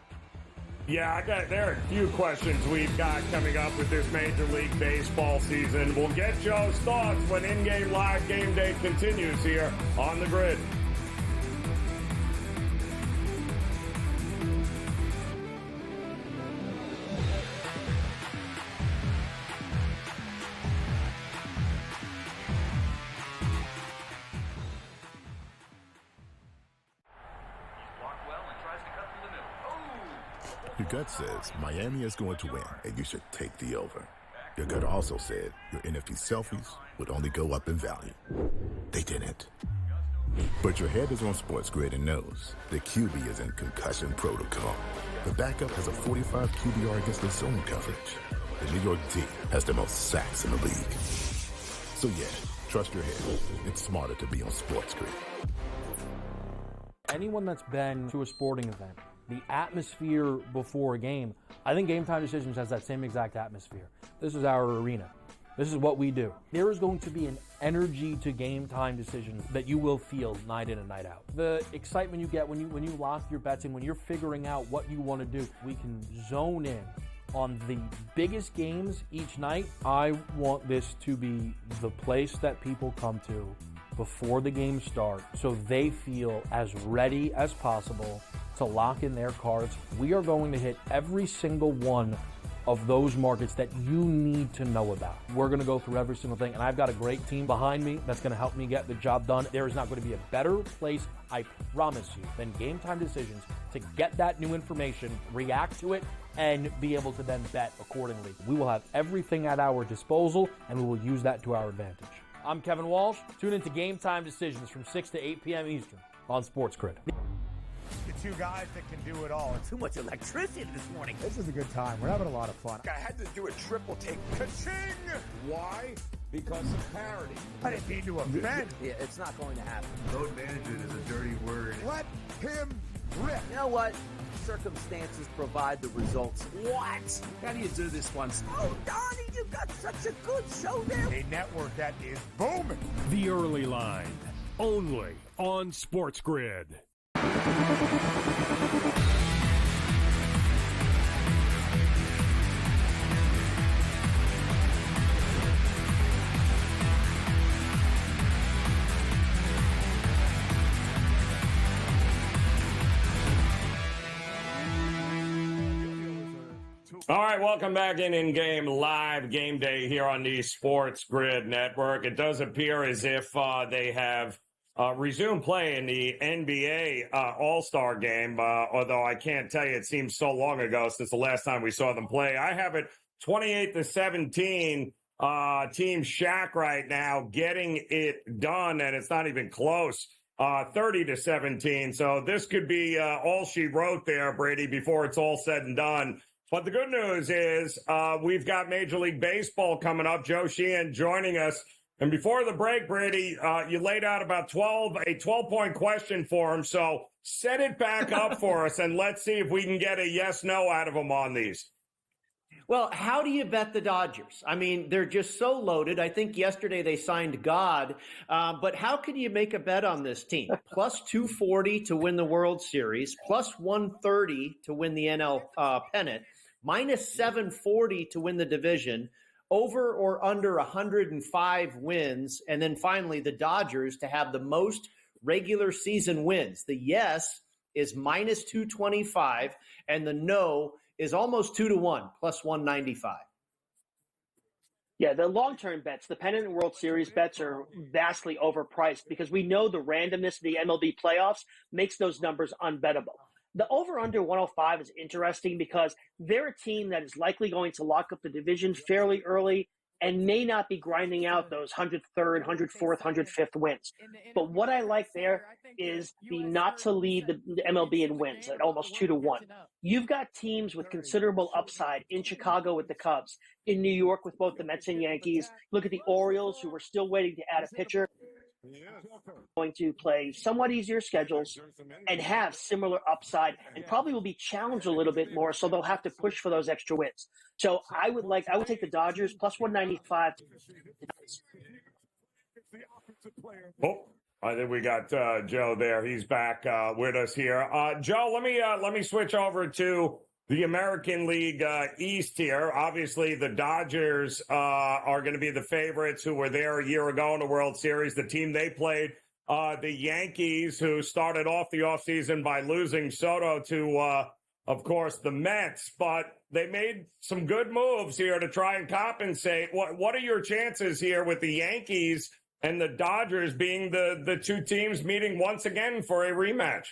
S1: Yeah, there are a few questions we've got coming up with this Major League Baseball season. We'll get Joe's thoughts when in-game live game day continues here on the Grid.
S3: Your gut says Miami is going to win, and you should take the over. Your gut also said your NFT selfies would only go up in value. They didn't. But your head is on SportsGrid and knows the QB is in concussion protocol. The backup has a 45 QBR against the zone coverage. The New York D has the most sacks in the league. So yeah, trust your head. It's smarter to be on SportsGrid.
S4: Anyone that's been to a sporting event, the atmosphere before a game, I think Game Time Decisions has that same exact atmosphere. This is our arena. This is what we do. There is going to be an energy to Game Time Decisions that you will feel night in and night out. The excitement you get when you lock your bets in, when you're figuring out what you want to do, we can zone in on the biggest games each night. I want this to be the place that people come to before the games start so they feel as ready as possible to lock in their cards. We are going to hit every single one of those markets that you need to know about. We're going to go through every single thing, and I've got a great team behind me that's going to help me get the job done. There is not going to be a better place, I promise you, than Game Time Decisions to get that new information, react to it, and be able to then bet accordingly. We will have everything at our disposal, and we will use that to our advantage. I'm Kevin Walsh. Tune into Game Time Decisions from 6 to 8 p.m. Eastern on SportsGrid.
S5: The two guys that can do it all.
S6: Too much electricity this morning.
S5: This is a good time. We're having a lot of fun.
S7: I had to do a triple take. Ka-ching! Why? Because of parity.
S5: I didn't mean to offend.
S6: Yeah, it's not going to happen.
S8: Load management is a dirty word.
S5: Let him rip.
S6: You know what? Circumstances provide the results. What?
S8: How do you do this once?
S6: Oh, Donnie, you got such a good show there.
S5: A network that is booming.
S9: The Early Line, only on SportsGrid.
S1: All right, welcome back in-game live game day here on the Sports Grid Network. It does appear as if they have resumed play in the NBA All-Star game, although I can't tell you, it seems so long ago since the last time we saw them play. I have it 28-17, Team Shaq right now getting it done, and it's not even close. 30-17, so this could be all she wrote there, Brady, before it's all said and done. But the good news is we've got Major League Baseball coming up. Joe Sheehan joining us. And before the break, Brady, you laid out about a 12-point question for him. So set it back up for us, and let's see if we can get a yes-no out of him on these.
S2: Well, how do you bet the Dodgers? I mean, they're just so loaded. I think yesterday they signed God. But how can you make a bet on this team? Plus 240 to win the World Series, plus 130 to win the NL pennant, minus 740 to win the division, over or under 105 wins, and then finally the Dodgers to have the most regular season wins. The yes is minus 225, and the no is almost 2-1, plus 195.
S10: Yeah, the long-term bets, the pennant and World Series bets are vastly overpriced because we know the randomness of the MLB playoffs makes those numbers unbettable. The over-under 105 is interesting because they're a team that is likely going to lock up the division fairly early and may not be grinding out those 103rd, 104th, 105th wins. But what I like there is the not to lead the MLB in wins at almost 2-1. You've got teams with considerable upside in Chicago with the Cubs, in New York with both the Mets and Yankees. Look at the Orioles, who are still waiting to add a pitcher. Going to play somewhat easier schedules and have similar upside and probably will be challenged a little bit more, so they'll have to push for those extra wins. So I would take the Dodgers plus 195.
S1: Oh, I think we got Joe there. He's back with us here. Joe, let me switch over to the American League East here. Obviously, the Dodgers are going to be the favorites who were there a year ago in the World Series, the team they played. The Yankees, who started off the offseason by losing Soto to, of course, the Mets. But they made some good moves here to try and compensate. What are your chances here with the Yankees and the Dodgers being the two teams meeting once again for a rematch?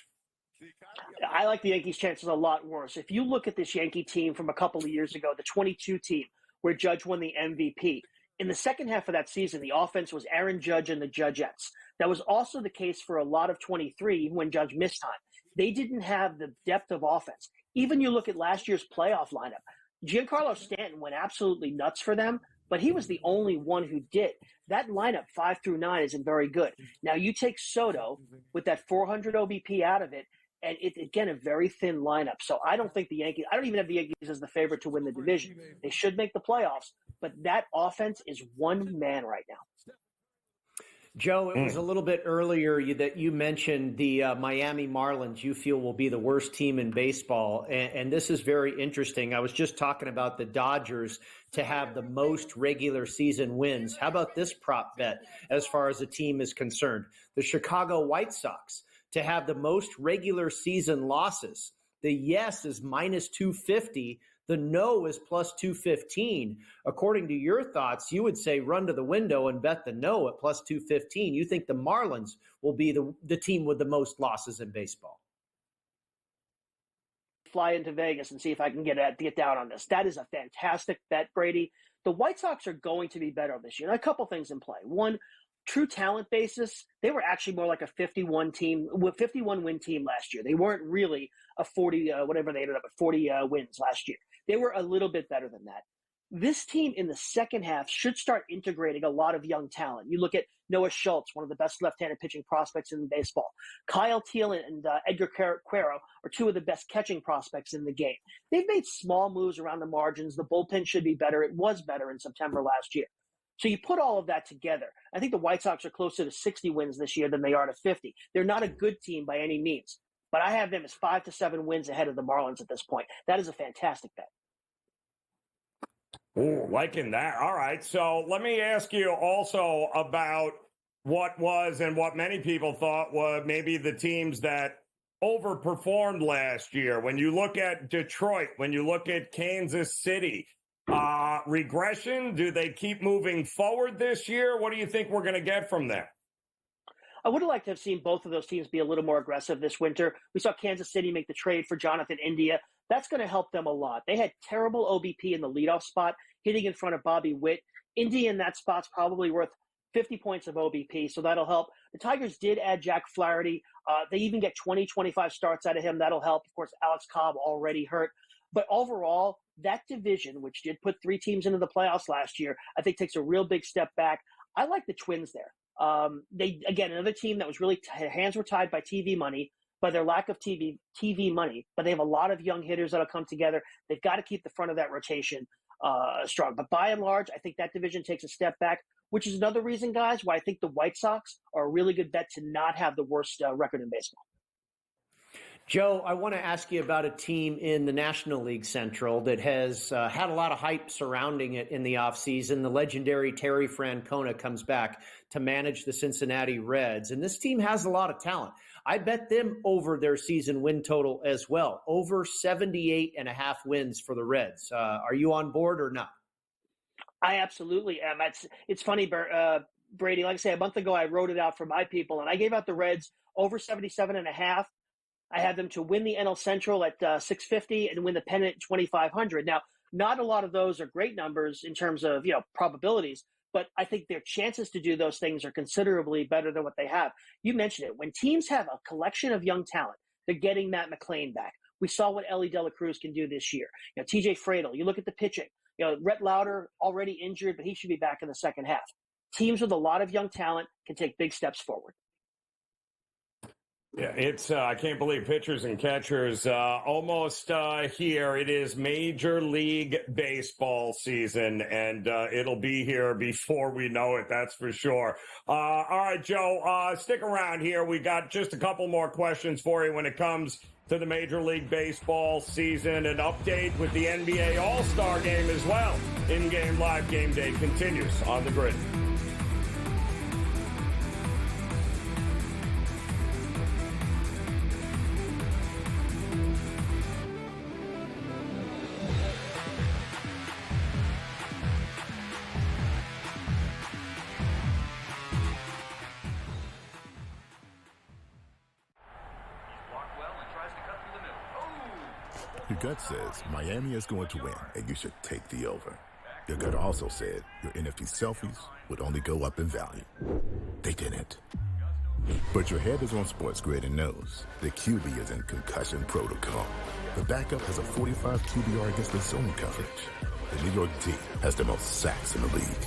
S10: I like the Yankees' chances a lot worse. If you look at this Yankee team from a couple of years ago, the 22 team where Judge won the MVP, in the second half of that season, the offense was Aaron Judge and the Judgettes. That was also the case for a lot of 23 when Judge missed time. They didn't have the depth of offense. Even you look at last year's playoff lineup, Giancarlo Stanton went absolutely nuts for them, but he was the only one who did. That lineup 5 through 9 isn't very good. Now you take Soto with that 400 OBP out of it, and it's, again, a very thin lineup. So I don't think the Yankees – I don't even have the Yankees as the favorite to win the division. They should make the playoffs, but that offense is one man right now.
S2: Joe, it was a little bit earlier that you mentioned the Miami Marlins you feel will be the worst team in baseball. And this is very interesting. I was just talking about the Dodgers to have the most regular season wins. How about this prop bet as far as the team is concerned? The Chicago White Sox to have the most regular season losses. The yes is minus 250. The no is plus 215. According to your thoughts, you would say run to the window and bet the no at plus 215. You think the Marlins will be the team with the most losses in baseball?
S10: Fly into Vegas and see if I can get down on this. That is a fantastic bet, Brady. The White Sox are going to be better this year. And a couple things in play. One, true talent basis, they were actually more like a 51 win team last year. They weren't really a 40, whatever they ended up at 40 wins last year. They were a little bit better than that. This team in the second half should start integrating a lot of young talent. You look at Noah Schultz, one of the best left-handed pitching prospects in baseball. Kyle Thielen and Edgar Quero are two of the best catching prospects in the game. They've made small moves around the margins. The bullpen should be better. It was better in September last year. So you put all of that together. I think the White Sox are closer to 60 wins this year than they are to 50. They're not a good team by any means, but I have them as 5 to 7 wins ahead of the Marlins at this point. That is a fantastic bet.
S1: Ooh, liking that. All right. So let me ask you also about what was and what many people thought were maybe the teams that overperformed last year. When you look at Detroit, when you look at Kansas City, regression, do they keep moving forward this year? What do you think we're going to get from them?
S10: I would have liked to have seen both of those teams be a little more aggressive this winter. We saw Kansas City make the trade for Jonathan India. That's going to help them a lot. They had terrible OBP in the leadoff spot, hitting in front of Bobby Witt. India in that spot's probably worth 50 points of OBP, so that'll help. The Tigers did add Jack Flaherty. They even get 20, 25 starts out of him. That'll help. Of course, Alex Cobb already hurt. But overall, that division, which did put 3 teams into the playoffs last year, I think takes a real big step back. I like the Twins there. They, again, another team that was really hands were tied by TV money, by their lack of TV money, but they have a lot of young hitters that'll come together. They've got to keep the front of that rotation strong. But by and large, I think that division takes a step back, which is another reason, guys, why I think the White Sox are a really good bet to not have the worst record in baseball.
S2: Joe, I want to ask you about a team in the National League Central that has had a lot of hype surrounding it in the offseason. The legendary Terry Francona comes back to manage the Cincinnati Reds, and this team has a lot of talent. I bet them over their season win total as well, over 78.5 wins for the Reds. Are you on board or not?
S10: I absolutely am. It's funny, Brady. Like I say, a month ago, I wrote it out for my people, and I gave out the Reds over 77.5. I had them to win the NL Central at 650 and win the pennant at 2,500. Now, not a lot of those are great numbers in terms of, probabilities, but I think their chances to do those things are considerably better than what they have. You mentioned it. When teams have a collection of young talent, they're getting Matt McClain back. We saw what Ellie De La Cruz can do this year. TJ Fradel, you look at the pitching. Rhett Lauder already injured, but he should be back in the second half. Teams with a lot of young talent can take big steps forward.
S1: Yeah, it's I can't believe pitchers and catchers almost here. It is Major League Baseball season, and it'll be here before we know it, that's for sure. All right, Joe, stick around here. We got just a couple more questions for you when it comes to the Major League Baseball season. An update with the NBA All-Star Game as well. In-game live game day continues on the grid.
S11: Well and tries to cut
S3: Your gut says Miami is going to win, and you should take the over. Your gut also said your NFT selfies would only go up in value. They didn't. But your head is on SportsGrid and knows the QB is in concussion protocol. The backup has a 45 QBR against the zone coverage. The New York D has the most sacks in the league.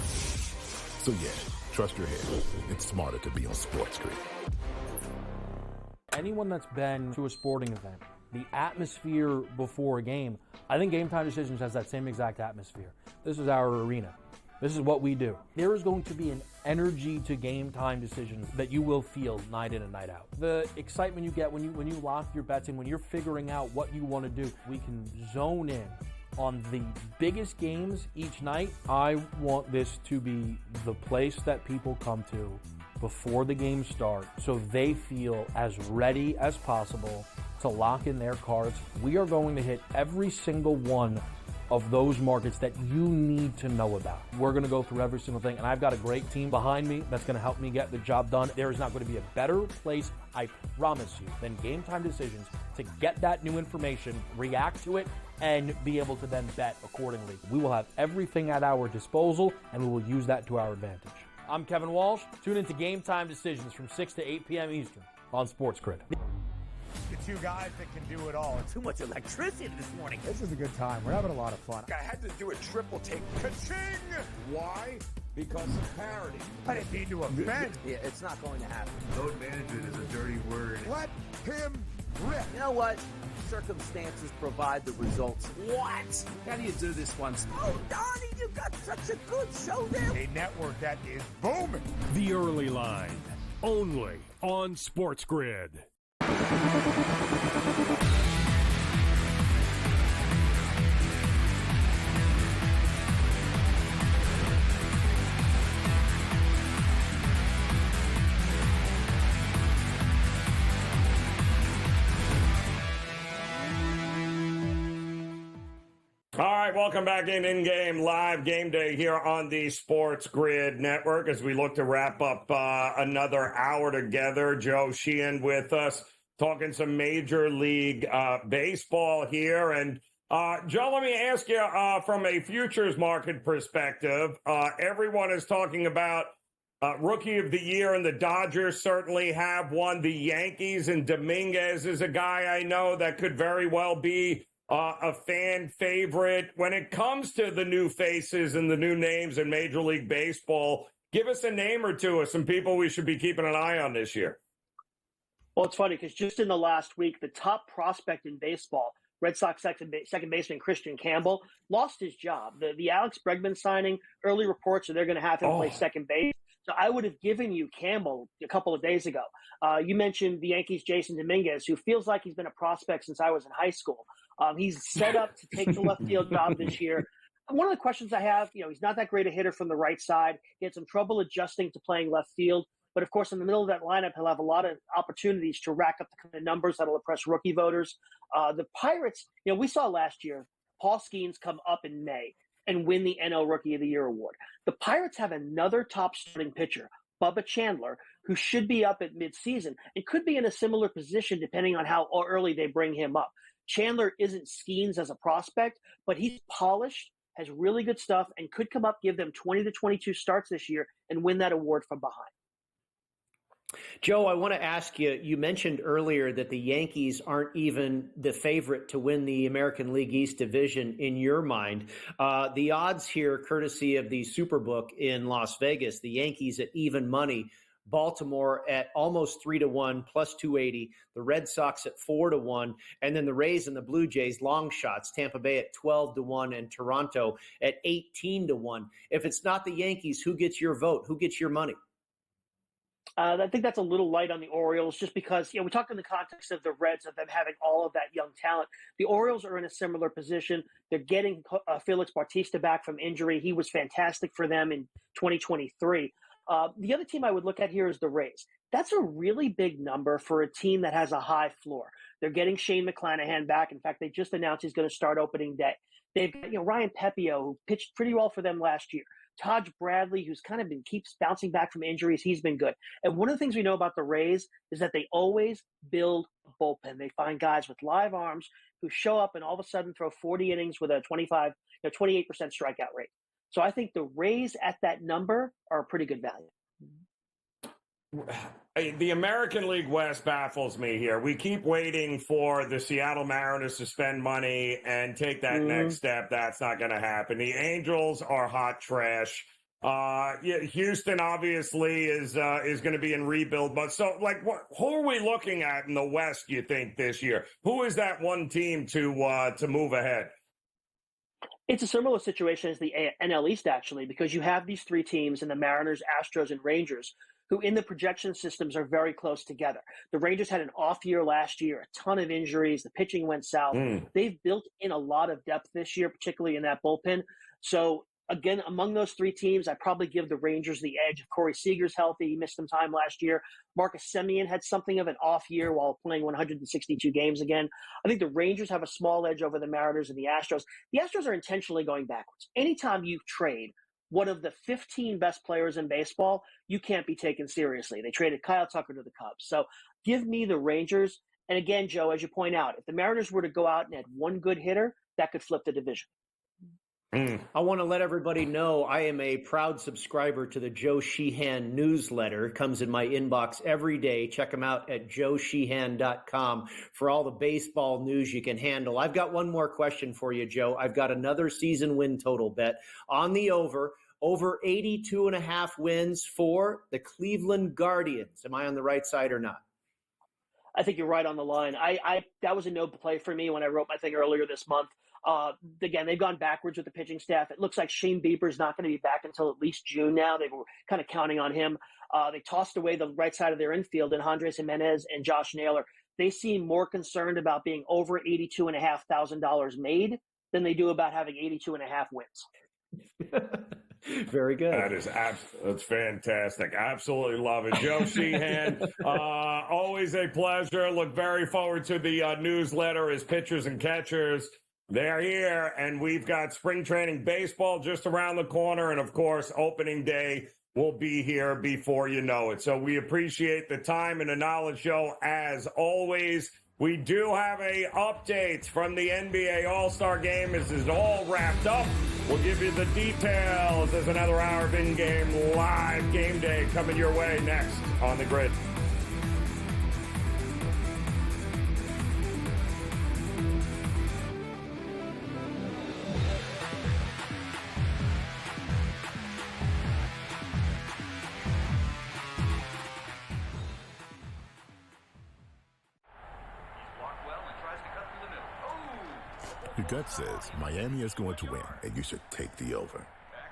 S3: So yeah, trust your head. It's smarter to be on SportsGrid.
S4: Anyone that's been to a sporting event, the atmosphere before a game, I think Game Time Decisions has that same exact atmosphere. This is our arena. This is what we do. There is going to be an energy to Game Time Decisions that you will feel night in and night out. The excitement you get when you lock your bets in, when you're figuring out what you want to do, we can zone in on the biggest games each night. I want this to be the place that people come to before the games start so they feel as ready as possible to lock in their cards. We are going to hit every single one of those markets that you need to know about. We're going to go through every single thing, and I've got a great team behind me that's going to help me get the job done. There is not going to be a better place, I promise you, than Game Time Decisions to get that new information, react to it, and be able to then bet accordingly. We will have everything at our disposal, and we will use that to our advantage. I'm Kevin Walsh. Tune into Game Time Decisions from 6 to 8 p.m. Eastern on SportsGrid.
S5: The two guys that can do it all.
S6: Too much electricity this morning.
S5: This is a good time. We're having a lot of fun.
S7: I had to do a triple take. Ka-ching! Why? Because of parity.
S5: I didn't mean to offend.
S6: Yeah, it's not going to happen.
S8: Load management is a dirty word.
S5: Let him rip.
S6: You know what? Circumstances provide the results. What?
S8: How do you do this one?
S6: Oh, Donnie, you got such a good show there.
S5: A network that is booming.
S9: The Early Line, only on SportsGrid.
S1: All right, welcome back in-game live game day here on the Sports Grid Network as we look to wrap up another hour together. Joe Sheehan with us talking some Major League Baseball here. And Joe, let me ask you from a futures market perspective, everyone is talking about Rookie of the Year, and the Dodgers certainly have one. The Yankees, and Dominguez is a guy I know that could very well be a fan favorite. When it comes to the new faces and the new names in Major League Baseball, give us a name or two of some people we should be keeping an eye on this year.
S10: Well, it's funny because just in the last week, the top prospect in baseball, Red Sox second baseman Christian Campbell, lost his job. The Alex Bregman signing, early reports are they're going to have him play second base. So I would have given you Campbell a couple of days ago. You mentioned the Yankees' Jason Dominguez, who feels like he's been a prospect since I was in high school. He's set up to take the left field job this year. One of the questions I have, he's not that great a hitter from the right side. He had some trouble adjusting to playing left field. But, of course, in the middle of that lineup, he'll have a lot of opportunities to rack up the kind of numbers that'll impress rookie voters. The Pirates, we saw last year, Paul Skeens come up in May and win the NL Rookie of the Year award. The Pirates have another top starting pitcher, Bubba Chandler, who should be up at midseason and could be in a similar position depending on how early they bring him up. Chandler isn't Skeens as a prospect, but he's polished, has really good stuff, and could come up, give them 20 to 22 starts this year and win that award from behind.
S2: Joe, I want to ask you, you mentioned earlier that the Yankees aren't even the favorite to win the American League East division in your mind. The odds here, courtesy of the Superbook in Las Vegas, the Yankees at even money, Baltimore at almost 3-1 plus 280, the Red Sox at 4-1, and then the Rays and the Blue Jays long shots, Tampa Bay at 12-1 and Toronto at 18-1. If it's not the Yankees, who gets your vote? Who gets your money?
S10: I think that's a little light on the Orioles just because, we talk in the context of the Reds, of them having all of that young talent. The Orioles are in a similar position. They're getting Felix Bautista back from injury. He was fantastic for them in 2023. The other team I would look at here is the Rays. That's a really big number for a team that has a high floor. They're getting Shane McClanahan back. In fact, they just announced he's going to start opening day. They've got Ryan Pepio, who pitched pretty well for them last year. Taj Bradley, who's kind of keeps bouncing back from injuries, he's been good. And one of the things we know about the Rays is that they always build a bullpen. They find guys with live arms who show up and all of a sudden throw 40 innings with a 28% strikeout rate. So I think the Rays at that number are a pretty good value.
S1: The American League West baffles me here. We keep waiting for the Seattle Mariners to spend money and take that next step. That's not going to happen. The Angels are hot trash. Houston obviously is going to be in rebuild mode. So, who are we looking at in the West, you think, this year? Who is that one team to move ahead?
S10: It's a similar situation as the NL East, actually, because you have these three teams in the Mariners, Astros, and Rangers, who in the projection systems are very close together. The Rangers had an off year last year, a ton of injuries. The pitching went south. They've built in a lot of depth this year, particularly in that bullpen. So, again, among those three teams, I probably give the Rangers the edge. If Corey Seager's healthy, he missed some time last year. Marcus Semien had something of an off year while playing 162 games again. I think the Rangers have a small edge over the Mariners and the Astros. The Astros are intentionally going backwards. Anytime you trade one of the 15 best players in baseball, you can't be taken seriously. They traded Kyle Tucker to the Cubs. So give me the Rangers. And again, Joe, as you point out, if the Mariners were to go out and add one good hitter, that could flip the division.
S2: I want to let everybody know I am a proud subscriber to the Joe Sheehan newsletter. It comes in my inbox every day. Check them out at joesheehan.com for all the baseball news you can handle. I've got one more question for you, Joe. I've got another season win total bet on the over 82.5 wins for the Cleveland Guardians. Am I on the right side or not?
S10: I think you're right on the line. That was a no play for me when I wrote my thing earlier this month. Again, they've gone backwards with the pitching staff. It looks like Shane Bieber's not going to be back until at least June now. They were kind of counting on him. They tossed away the right side of their infield in Andres Jimenez and Josh Naylor. They seem more concerned about being over $82,500 made than they do about having 82.5 wins.
S2: Very good.
S1: That's fantastic. Absolutely love it. Joe Sheehan, always a pleasure. Look very forward to the newsletter as pitchers and catchers. They're here, and we've got spring training baseball just around the corner. And, of course, opening day will be here before you know it. So we appreciate the time and the knowledge show as always. We do have a update from the NBA All-Star Game. This is all wrapped up. We'll give you the details. There's another hour of in-game live game day coming your way next on the Grid.
S3: Your gut says Miami is going to win, and you should take the over.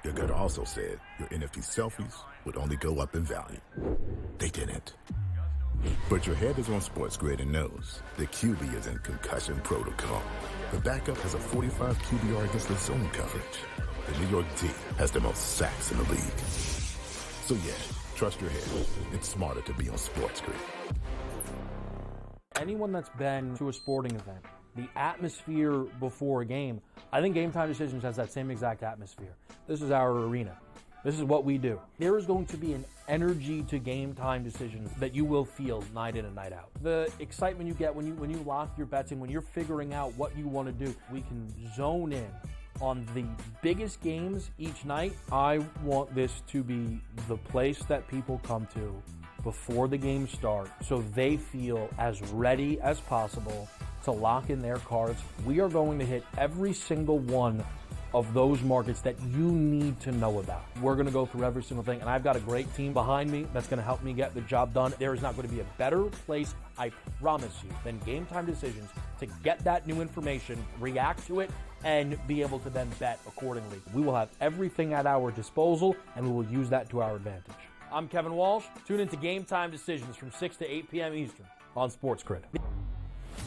S3: Your gut also said your NFT selfies would only go up in value. They didn't. But your head is on SportsGrid and knows the QB is in concussion protocol. The backup has a 45 QBR against the zone coverage. The New York D has the most sacks in the league. So yeah, trust your head. It's smarter to be on SportsGrid.
S4: Anyone that's been to a sporting event, the atmosphere before a game, I think Game Time Decisions has that same exact atmosphere. This is our arena. This is what we do. There is going to be an energy to Game Time Decisions that you will feel night in and night out. The excitement you get when you lock your bets in, when you're figuring out what you want to do, we can zone in on the biggest games each night. I want this to be the place that people come to before the games start so they feel as ready as possible to lock in their cards. We are going to hit every single one of those markets that you need to know about. We're going to go through every single thing, and I've got a great team behind me that's going to help me get the job done. There is not going to be a better place, I promise you, than Game Time Decisions to get that new information, react to it, and be able to then bet accordingly. We will have everything at our disposal, and we will use that to our advantage. I'm Kevin Walsh. Tune into Game Time Decisions from 6 to 8 p.m. Eastern on SportsGrid.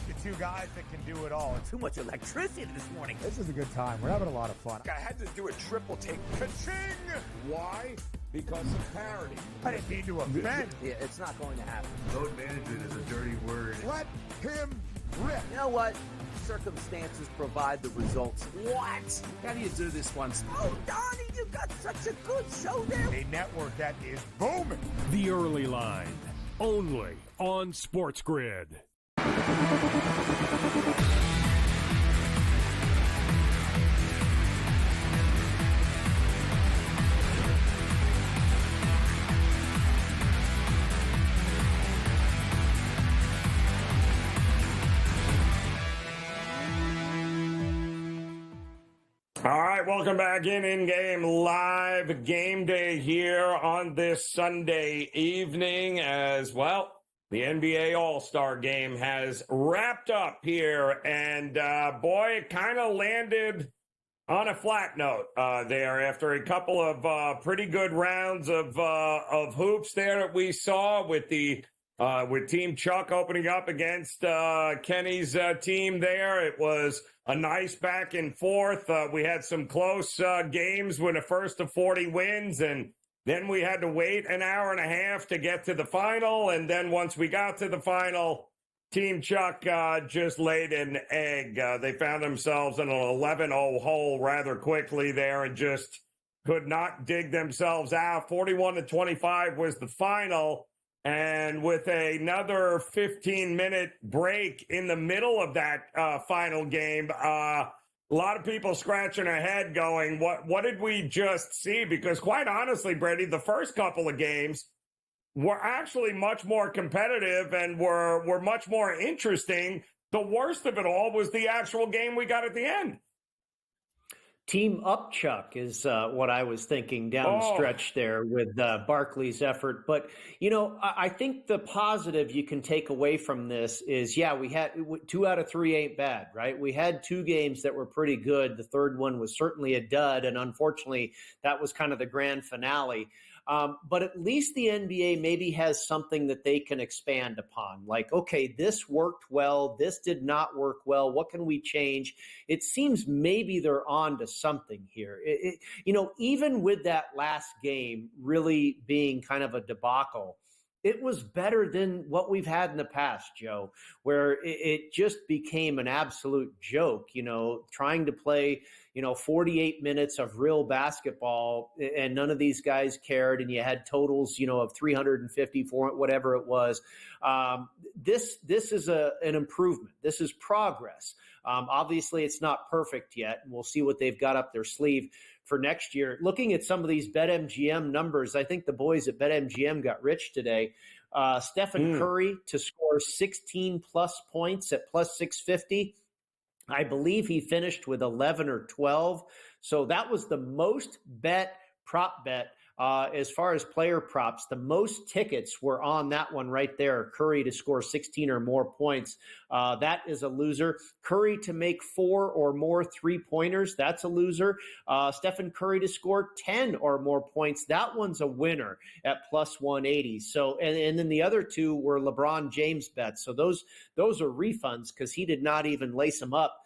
S5: The two guys that can do it all.
S6: Too much electricity this morning.
S5: This is a good time. We're having a lot of fun.
S7: I had to do a triple take. Ka-ching! Why? Because of parity.
S5: I didn't mean to offend.
S6: Yeah, it's not going to happen.
S8: Load management is a dirty word.
S5: Let him rip.
S6: You know what? circumstances provide the results.
S8: What? How do you do this one?
S6: Oh, Donnie, you got such a good show there.
S5: A network that is booming.
S9: The Early Line, only on SportsGrid.
S1: All right, welcome back in-game live game day here on this Sunday evening as well. The NBA All-Star Game has wrapped up here, and boy, it kind of landed on a flat note there after a couple of pretty good rounds of hoops there that we saw with the with Team Chuck opening up against Kenny's team there. It was a nice back and forth. We had some close games with a first of 40 wins, and then we had to wait an hour and a half to get to the final. And then once we got to the final, Team Chuck just laid an egg. They found themselves in an 11-0 hole rather quickly there and just could not dig themselves out. 41-25 was the final. And with another 15-minute break in the middle of that final game, a lot of people scratching their head going, what did we just see? Because quite honestly, Brady, the first couple of games were actually much more competitive and were much more interesting. The worst of it all was the actual game we got at the end.
S2: Team up, Chuck, is what I was thinking down the stretch there with Barkley's effort. But, you know, I think the positive you can take away from this is, yeah, we had 2 out of 3 ain't bad, right? We had 2 games that were pretty good. The third one was certainly a dud. And unfortunately, that was kind of the grand finale. But at least the NBA maybe has something that they can expand upon. Like, okay, this worked well. This did not work well. What can we change? It seems maybe they're on to something here. You know, even with that last game really being kind of a debacle, it was better than what we've had in the past, Joe, where it just became an absolute joke, you know, trying to play, 48 minutes of real basketball, and none of these guys cared, and you had totals, of 354, whatever it was. This is an improvement. This is progress. Obviously, it's not perfect yet, and we'll see what they've got up their sleeve for next year. Looking at some of these BetMGM numbers, I think the boys at BetMGM got rich today. Stephen Curry to score 16-plus points at plus 650. I believe he finished with 11 or 12. So that was the most prop bet as far as player props. The most tickets were on that one right there. Curry to score 16 or more points. That is a loser. Curry to make 4 or more three-pointers. That's a loser. Stephen Curry to score 10 or more points. That one's a winner at plus 180. So, and then the other 2 were LeBron James bets. So those are refunds because he did not even lace them up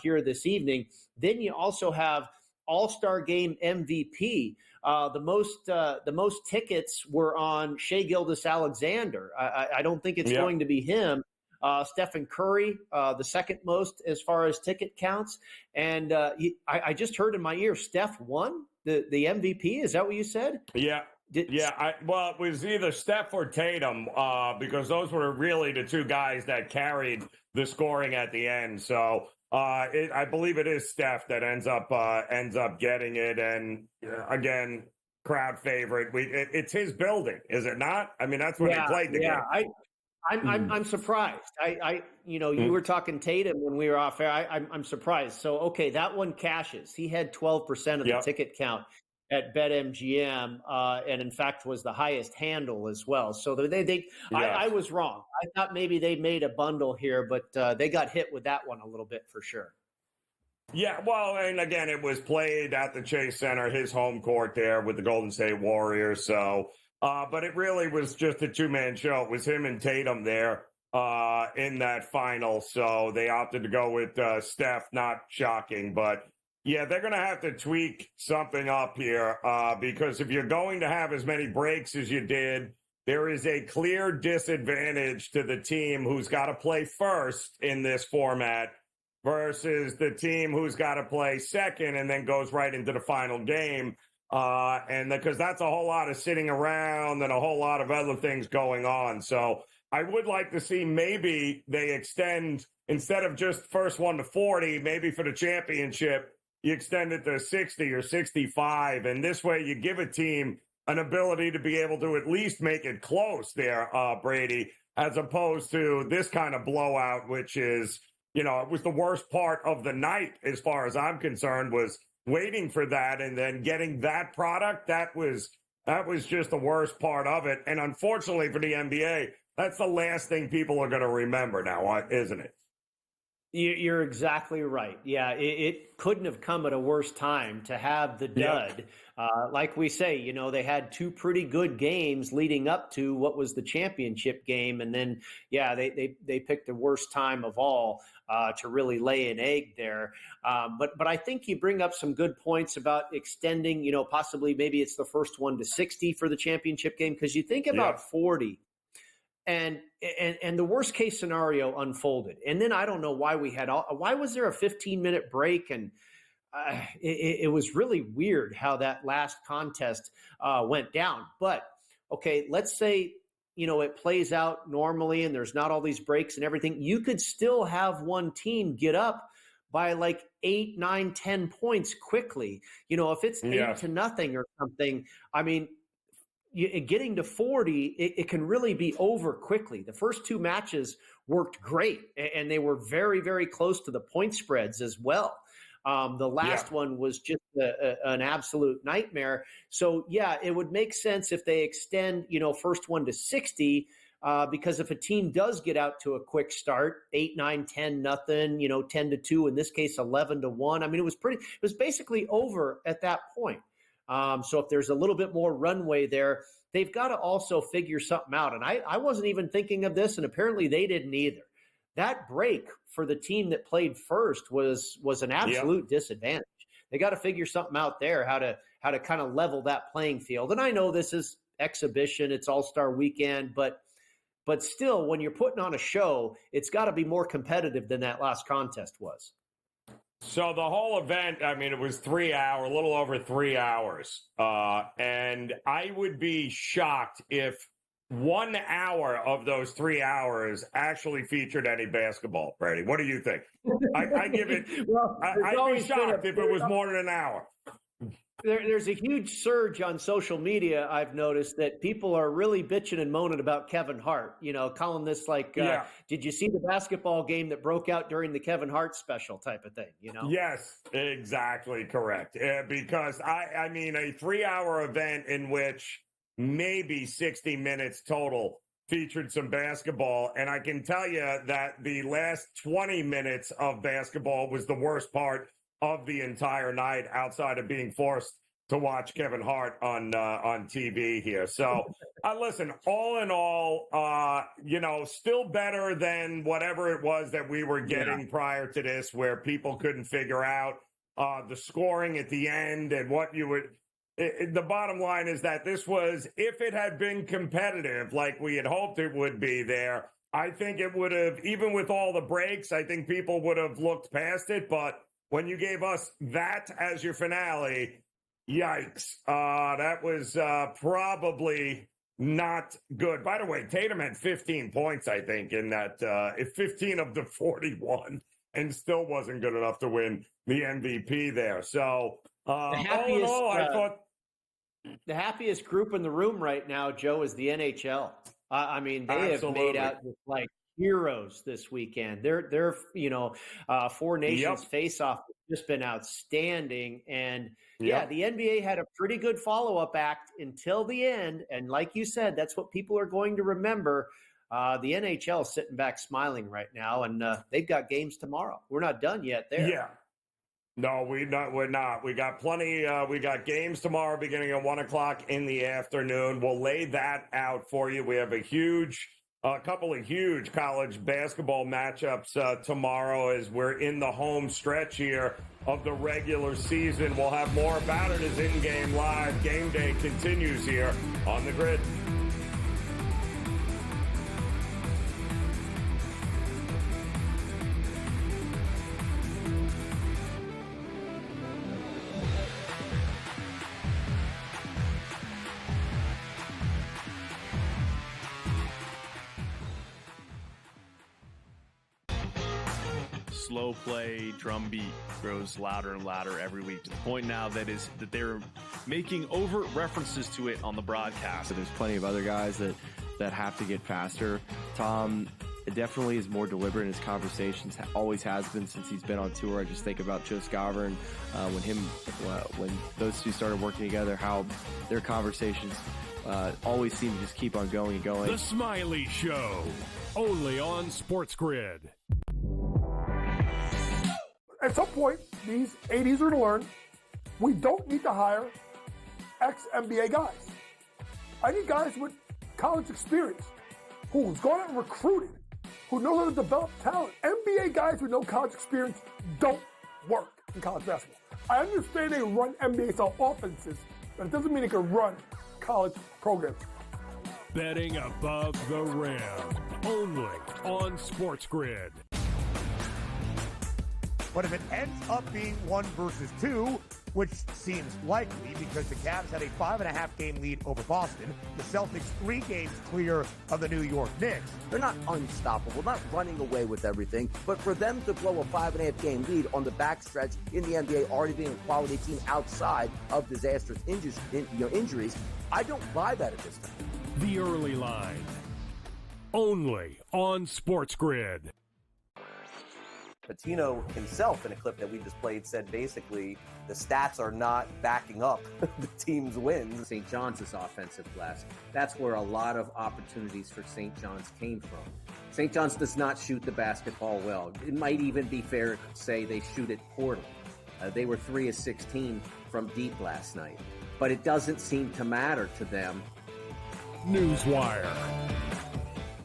S2: here this evening. Then you also have All-Star Game MVP. The most tickets were on Shai Gilgeous-Alexander. I don't think it's going to be him. Stephen Curry, the second most as far as ticket counts. And I just heard in my ear, Steph won the MVP. Is that what you said?
S1: Yeah. Well, it was either Steph or Tatum because those were really the 2 guys that carried the scoring at the end. So I believe it is Steph that ends up getting it, and again, crowd favorite. It's his building, is it not? I mean, that's when he played the game.
S2: I'm surprised. You were talking Tatum when we were off air. I'm surprised. So okay, that one cashes. He had 12% of the ticket count at BetMGM, and in fact was the highest handle as well. So I was wrong. I thought maybe they made a bundle here, but they got hit with that one a little bit for sure.
S1: Yeah, well, and again, it was played at the Chase Center, his home court there with the Golden State Warriors. So, but it really was just a 2-man show. It was him and Tatum there in that final. So they opted to go with Steph. Not shocking, but yeah, they're going to have to tweak something up here because if you're going to have as many breaks as you did, there is a clear disadvantage to the team who's got to play first in this format versus the team who's got to play second and then goes right into the final game. And because that's a whole lot of sitting around and a whole lot of other things going on. So I would like to see maybe they extend, instead of just first one to 40, maybe for the championship, you extend it to 60 or 65. And this way you give a team an ability to be able to at least make it close there, Brady, as opposed to this kind of blowout, which is, it was the worst part of the night as far as I'm concerned, was waiting for that and then getting that product. That was just the worst part of it. And unfortunately for the NBA, that's the last thing people are going to remember now, isn't it?
S2: You're exactly right. Yeah, it couldn't have come at a worse time to have the dud.
S1: Yep.
S2: Like we say, they had two pretty good games leading up to what was the championship game. And then, they picked the worst time of all to really lay an egg there. But I think you bring up some good points about extending, possibly maybe it's the first one to 60 for the championship game, because you think about 40. And the worst case scenario unfolded. And then I don't know why why was there a 15-minute break? And it was really weird how that last contest went down. But, okay, let's say, it plays out normally and there's not all these breaks and everything. You could still have one team get up by like 8, 9, 10 points quickly. If it's 8-0 or something, I mean, getting to 40, it can really be over quickly. The first two matches worked great, and they were very, very close to the point spreads as well. The last one was just an absolute nightmare. So, it would make sense if they extend, first one to 60, because if a team does get out to a quick start, 8, 9, 10, nothing, 10-2, in this case, 11-1. I mean, it was basically over at that point. So if there's a little bit more runway there, they've got to also figure something out. And I wasn't even thinking of this, and apparently they didn't either. That break for the team that played first was an absolute disadvantage. They got to figure something out there, how to kind of level that playing field. And I know this is exhibition, it's All-Star weekend, but still, when you're putting on a show, it's got to be more competitive than that last contest was.
S1: So the whole event, I mean, it was 3 hours, a little over 3 hours. And I would be shocked if 1 hour of those 3 hours actually featured any basketball, Brady. What do you think? I give it,
S2: well,
S1: I'd be shocked if it was more than an hour.
S2: There's a huge surge on social media. I've noticed that people are really bitching and moaning about Kevin Hart, calling this like, did you see the basketball game that broke out during the Kevin Hart special type of thing,
S1: Yes, exactly correct. Because I mean, a 3 hour event in which maybe 60 minutes total featured some basketball. And I can tell you that the last 20 minutes of basketball was the worst part of the entire night, outside of being forced to watch Kevin Hart on TV here. So, listen, all in all, still better than whatever it was that we were getting prior to this, where people couldn't figure out the scoring at the end and what you would. The bottom line is that this was, if it had been competitive like we had hoped it would be there, I think it would have, even with all the breaks, I think people would have looked past it. But when you gave us that as your finale, yikes. That was probably not good. By the way, Tatum had 15 points, I think, in that 15 of the 41, and still wasn't good enough to win the MVP there. So, all in all, I thought
S2: the happiest group in the room right now, Joe, is the NHL. I mean, they have made out like heroes this weekend. Their Four Nations face-off has just been outstanding. And the NBA had a pretty good follow-up act until the end. And like you said, that's what people are going to remember. The NHL is sitting back smiling right now, and they've got games tomorrow. We're not done yet there.
S1: Yeah. No, we're not. We got plenty. We got games tomorrow beginning at 1:00 in the afternoon. We'll lay that out for you. We have a couple of huge college basketball matchups tomorrow as we're in the home stretch here of the regular season. We'll have more about it as in-game live. Game day continues here on the Grid.
S11: slow play drum beat grows louder and louder every week, to the point now that they're making overt references to it on the broadcast.
S12: So there's plenty of other guys that have to get faster. Tom definitely is more deliberate in his conversations, always has been since he's been on tour. I just think about Joe Scavern, when those two started working together, how their conversations always seem to just keep on going and going.
S9: The Smiley Show, only on SportsGrid.
S5: At some point, these 80s are to learn we don't need to hire ex-NBA guys. I need guys with college experience who's gone out and recruited, who knows how to develop talent. NBA guys with no college experience don't work in college basketball. I understand they run NBA-style offenses, but it doesn't mean they can run college programs.
S9: Betting above the rim, only on SportsGrid.
S5: But if it ends up being 1 versus 2, which seems likely because the Cavs had a 5.5-game lead over Boston, the Celtics 3 games clear of the New York Knicks.
S6: They're not unstoppable, not running away with everything, but for them to blow a 5.5-game lead on the backstretch in the NBA, already being a quality team outside of disastrous injuries, I don't buy that at this time.
S9: The early line, only on SportsGrid.
S13: Patino himself, in a clip that we just played, said basically the stats are not backing up the team's wins.
S14: St. John's is offensive glass. That's where a lot of opportunities for St. John's came from. St. John's does not shoot the basketball well. It might even be fair to say they shoot it poorly. They were 3 of 16 from deep last night. But it doesn't seem to matter to them.
S9: Newswire,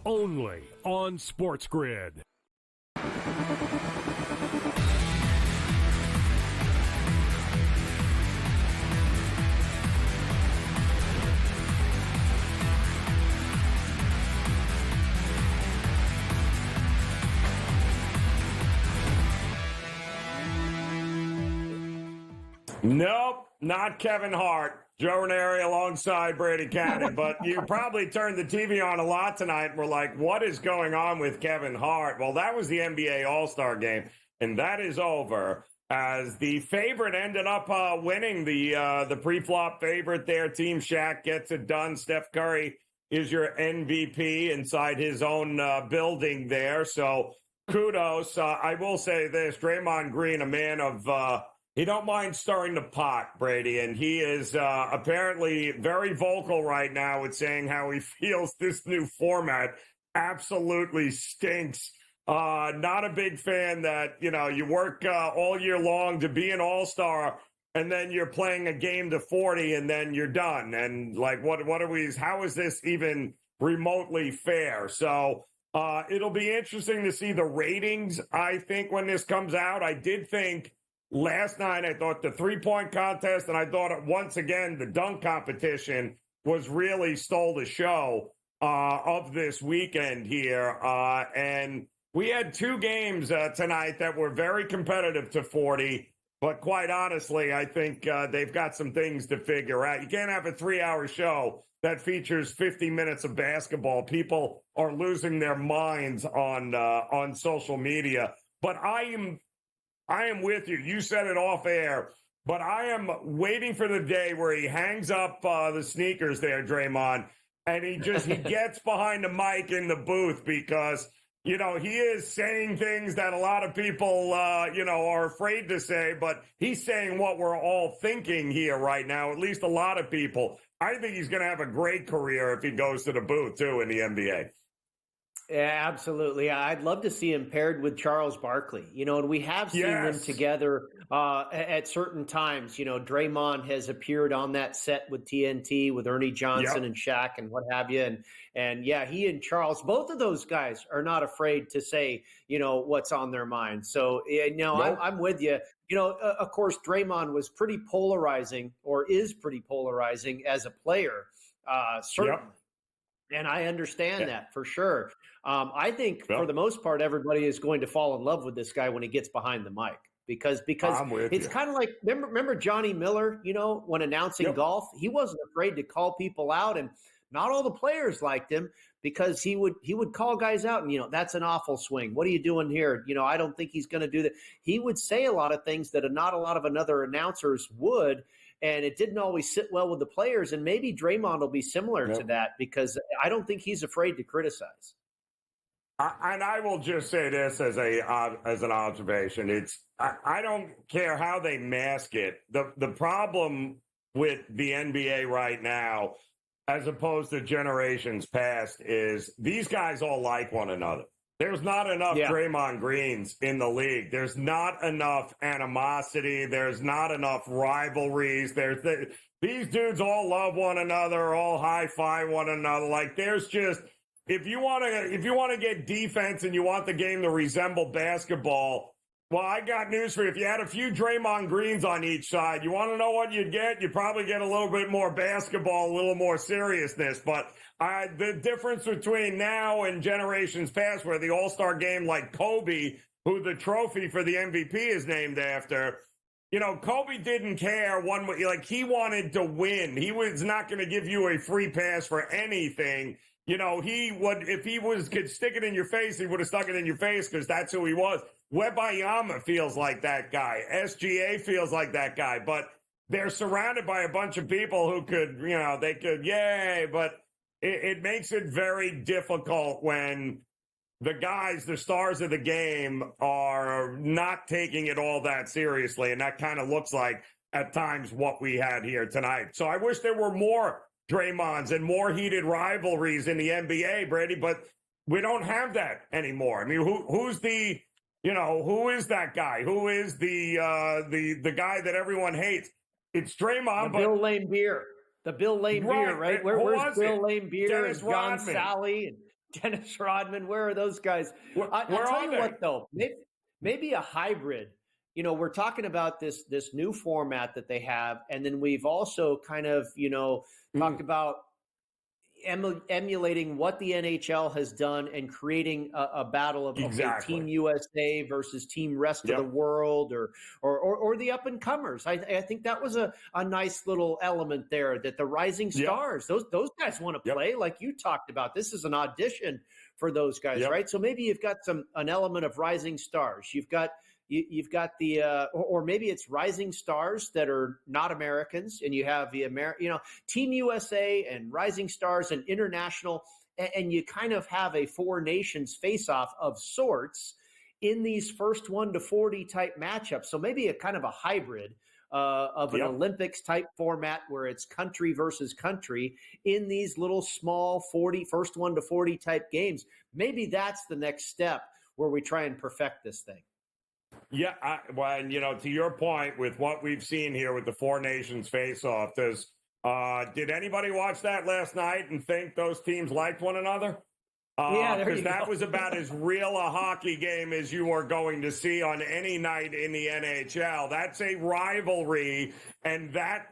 S9: only on SportsGrid.
S1: Nope, not Kevin Hart. Joe Raineri alongside Brady Kannon. But you probably turned the TV on a lot tonight and were like, what is going on with Kevin Hart? Well, that was the NBA All-Star game, and that is over as the favorite ended up winning the pre-flop favorite there. Team Shaq gets it done. Steph Curry is your MVP inside his own building there. So kudos. I will say this, Draymond Green, a man of he don't mind stirring the pot, Brady, and he is apparently very vocal right now with saying how he feels this new format absolutely stinks. Not a big fan that, you work all year long to be an all-star, and then you're playing a game to 40, and then you're done. And, how is this even remotely fair? So it'll be interesting to see the ratings, I think, when this comes out. I did think last night, I thought the three-point contest, and I thought once again the dunk competition was really stole the show of this weekend here. And we had 2 games tonight that were very competitive to 40, but quite honestly, I think they've got some things to figure out. You can't have a 3-hour show that features 50 minutes of basketball. People are losing their minds on social media. But I am with you. You said it off air, but I am waiting for the day where he hangs up the sneakers there, Draymond, and he gets behind the mic in the booth because, he is saying things that a lot of people, are afraid to say, but he's saying what we're all thinking here right now, at least a lot of people. I think he's going to have a great career if he goes to the booth, too, in the NBA.
S2: Yeah, absolutely. I'd love to see him paired with Charles Barkley, and we have seen them together at certain times. Draymond has appeared on that set with TNT, with Ernie Johnson and Shaq and what have you. And yeah, he and Charles, both of those guys are not afraid to say, what's on their mind. So, I'm with you. Of course, Draymond was pretty polarizing, or is pretty polarizing as a player, certainly. Yep. And I understand that for sure. I think for the most part, everybody is going to fall in love with this guy when he gets behind the mic because it's kind of like, remember Johnny Miller, when announcing golf, he wasn't afraid to call people out. And Not all the players liked him because he would call guys out and, that's an awful swing. What are you doing here? I don't think he's going to do that. He would say a lot of things that not a lot of other announcers would, and it didn't always sit well with the players. And maybe Draymond will be similar to that because I don't think he's afraid to criticize.
S1: And I will just say this as an observation. I don't care how they mask it. The problem with the NBA right now, as opposed to generations past, is these guys all like one another. There's not enough Draymond Greens in the league. There's not enough animosity. There's not enough rivalries. These dudes all love one another, all high-five one another. Like, there's just... If you want to get defense and you want the game to resemble basketball, well, I got news for you. If you had a few Draymond Greens on each side, you want to know what you'd get? You'd probably get a little bit more basketball, a little more seriousness. But the difference between now and generations past, where the All-Star game, like Kobe, who the trophy for the MVP is named after, Kobe didn't care he wanted to win. He was not going to give you a free pass for anything. He would, if he could stick it in your face, he would have stuck it in your face because that's who he was. Webayama feels like that guy. SGA feels like that guy. But they're surrounded by a bunch of people who could, they could, yay. But it makes it very difficult when the guys, the stars of the game, are not taking it all that seriously. And that kind of looks like, at times, what we had here tonight. So I wish there were more Draymonds and more heated rivalries in the NBA, Brady, but we don't have that anymore. I mean, who's the, who is that guy? Who is the guy that everyone hates? It's Draymond,
S2: Bill Laimbeer. The Bill Laimbeer, right? Where's Bill Laimbeer and John Sally and Dennis Rodman? Where are those guys? I'll tell you what, though, maybe a hybrid. We're talking about this new format that they have, and then we've also kind of, talked about emulating what the NHL has done and creating a battle of Team USA versus Team Rest of the World or the up and comers. I think that was a nice little element there, that the rising stars, those guys want to play like you talked about. This is an audition for those guys, right? So maybe you've got an element of rising stars. You've got the, or maybe it's rising stars that are not Americans, and you have the Team USA and rising stars and international, and you kind of have a four nations face-off of sorts in these first 1 to 40 type matchups. So maybe a kind of a hybrid of an Olympics type format where it's country versus country in these little small first 1 to 40 type games. Maybe that's the next step where we try and perfect this thing.
S1: Yeah, to your point, with what we've seen here with the Four Nations face-off, did anybody watch that last night and think those teams liked one another? Because that was about as real a hockey game as you are going to see on any night in the NHL. That's a rivalry, and that,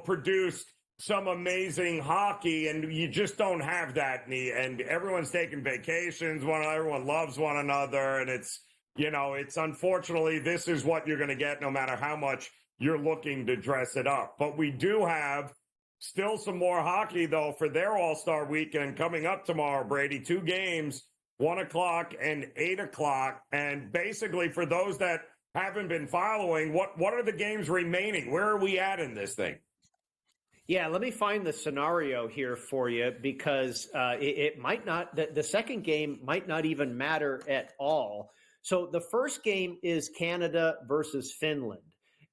S1: produced some amazing hockey, and you just don't have that. And everyone's taking vacations, everyone loves one another, and it's unfortunately, this is what you're going to get no matter how much you're looking to dress it up. But we do have still some more hockey, though, for their All-Star weekend coming up tomorrow, Brady. 2 games, 1 o'clock and 8 o'clock. And basically, for those that haven't been following, what are the games remaining? Where are we at in this thing?
S2: Yeah, let me find the scenario here for you, because it might not, the second game might not even matter at all. So the first game is Canada versus Finland,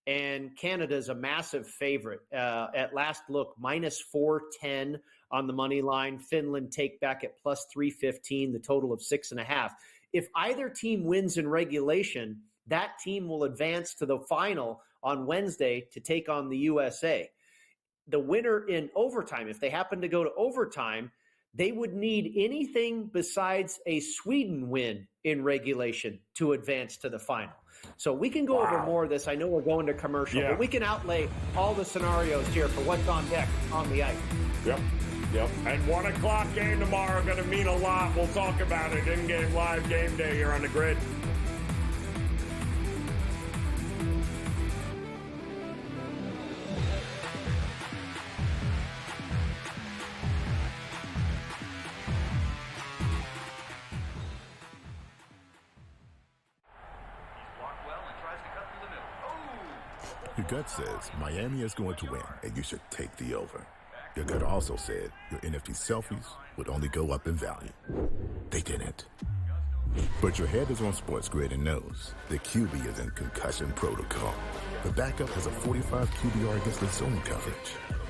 S2: and Canada is a massive favorite. At last look, minus 410 on the money line. Finland take back at plus 315, the total of 6.5. If either team wins in regulation, that team will advance to the final on Wednesday to take on the USA. The winner in overtime, if they happen to go to overtime, they would need anything besides a Sweden win in regulation to advance to the final. So we can go over more of this. I know we're going to commercial, but we can outlay all the scenarios here for what's on deck on the ice.
S1: Yep. And 1 o'clock game tomorrow going to mean a lot. We'll talk about it in-game live game day here on the Grid.
S3: Your gut says Miami is going to win, and you should take the over. Your gut also said your NFT selfies would only go up in value. They didn't. But your head is on SportsGrid and knows the QB is in concussion protocol. The backup has a 45 QBR against the zone coverage.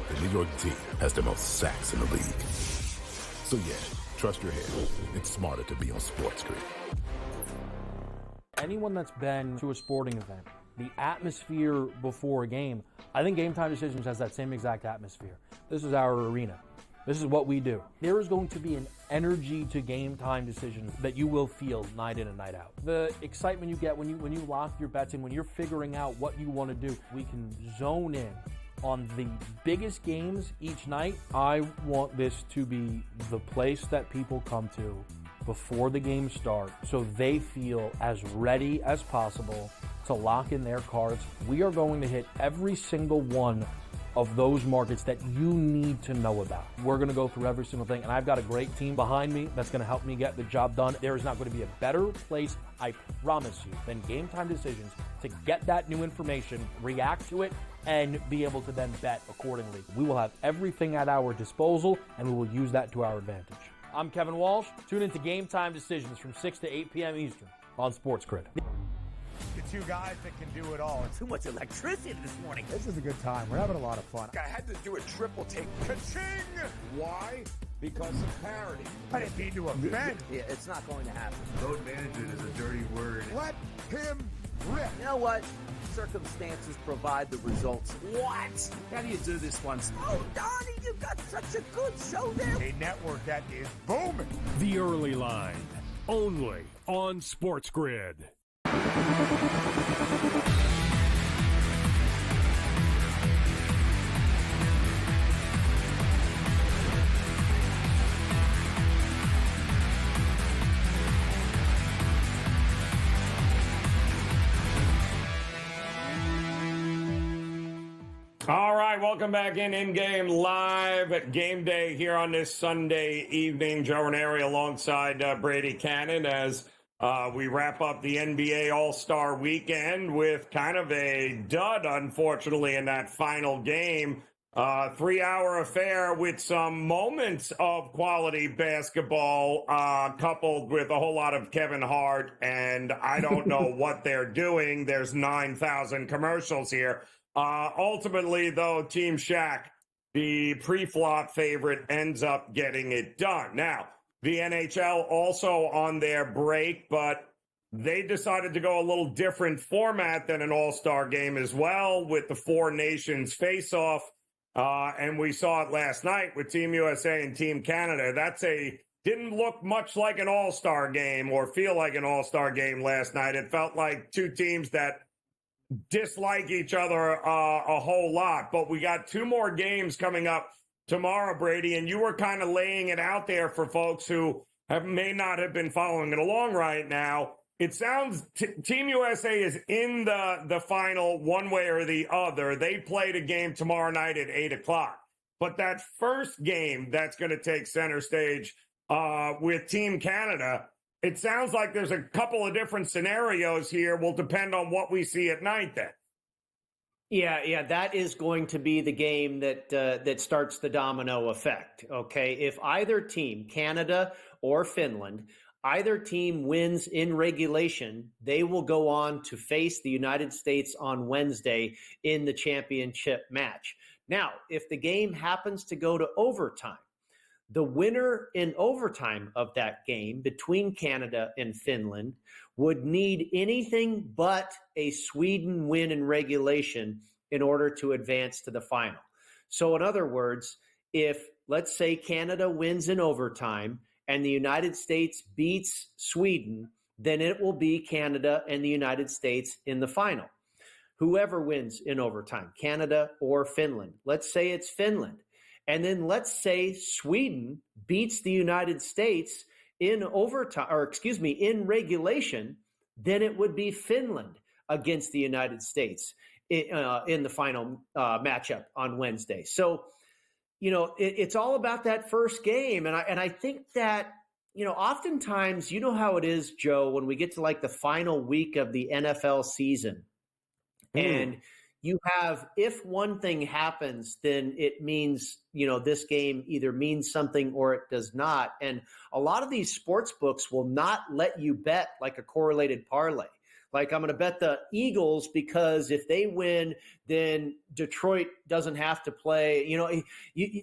S3: The New York team has the most sacks in the league. So yeah, trust your head. It's smarter to be on SportsGrid.
S4: Anyone that's been to a sporting event, the atmosphere before a game, I think Game Time Decisions has that same exact atmosphere. This is our arena. This is what we do. There is going to be an energy to Game Time Decisions that you will feel night in and night out. The excitement you get when you lock your bets in, when you're figuring out what you want to do, we can zone in on the biggest games each night. I want this to be the place that people come to before the games start so they feel as ready as possible to lock in their cards. We are going to hit every single one of those markets that you need to know about. We're going to go through every single thing, and I've got a great team behind me that's going to help me get the job done. There is not going to be a better place, I promise you, than Game Time Decisions to get that new information, react to it, and be able to then bet accordingly. We will have everything at our disposal, and we will use that to our advantage. I'm Kevin Walsh. Tune into Game Time Decisions from 6 to 8 p.m. Eastern on SportsGrid.
S7: The two guys that can do it all.
S6: Too much electricity this morning.
S7: This is a good time. We're having a lot of fun. I had to do a triple take. Ka-ching! Why? Because of parity. I didn't mean to offend.
S6: Yeah, it's not going to happen.
S15: Load management is a dirty word.
S7: Let him rip.
S6: You know what? Circumstances provide the results. What?
S8: How do you do this one?
S6: Oh, Donnie, you've got such a good show there.
S7: A network that is booming.
S9: The Early Line, only on SportsGrid.
S1: All right, welcome back in-game live at Game Day here on this Sunday evening. Joe Raineri alongside Brady Kannon as we wrap up the NBA All-Star Weekend with kind of a dud, unfortunately, in that final game. 3-hour affair with some moments of quality basketball, coupled with a whole lot of Kevin Hart, and I don't know what they're doing. There's 9,000 commercials here. Ultimately, though, Team Shaq, the pre-flop favorite, ends up getting it done. Now, the NHL also on their break, but they decided to go a little different format than an all-star game as well with the four nations face-off. And we saw it last night with Team USA and Team Canada. Didn't look much like an all-star game or feel like an all-star game last night. It felt like two teams that dislike each other a whole lot. But we got two more games coming up tomorrow, Brady, and you were kind of laying it out there for folks who may not have been following it along right now. It sounds Team USA is in the final one way or the other. They played a game tomorrow night at 8 o'clock. But that first game that's going to take center stage with Team Canada, it sounds like there's a couple of different scenarios here. Will depend on what we see at night then.
S2: Yeah, that is going to be the game that starts the domino effect. Okay, if either team, Canada or Finland, either team wins in regulation, they will go on to face the United States on Wednesday in the championship match. Now, if the game happens to go to overtime, the winner in overtime of that game between Canada and Finland would need anything but a Sweden win in regulation in order to advance to the final. So in other words, if let's say Canada wins in overtime and the United States beats Sweden, then it will be Canada and the United States in the final. Whoever wins in overtime, Canada or Finland. Let's say it's Finland. And then let's say Sweden beats the United States in overtime, in regulation, then it would be Finland against the United States in the final matchup on Wednesday. So, it's all about that first game. And I think that, oftentimes, you know how it is, Joe, when we get to like the final week of the NFL season and you have, if one thing happens, then it means, this game either means something or it does not. And a lot of these sports books will not let you bet like a correlated parlay. Like, I'm going to bet the Eagles because if they win, then Detroit doesn't have to play.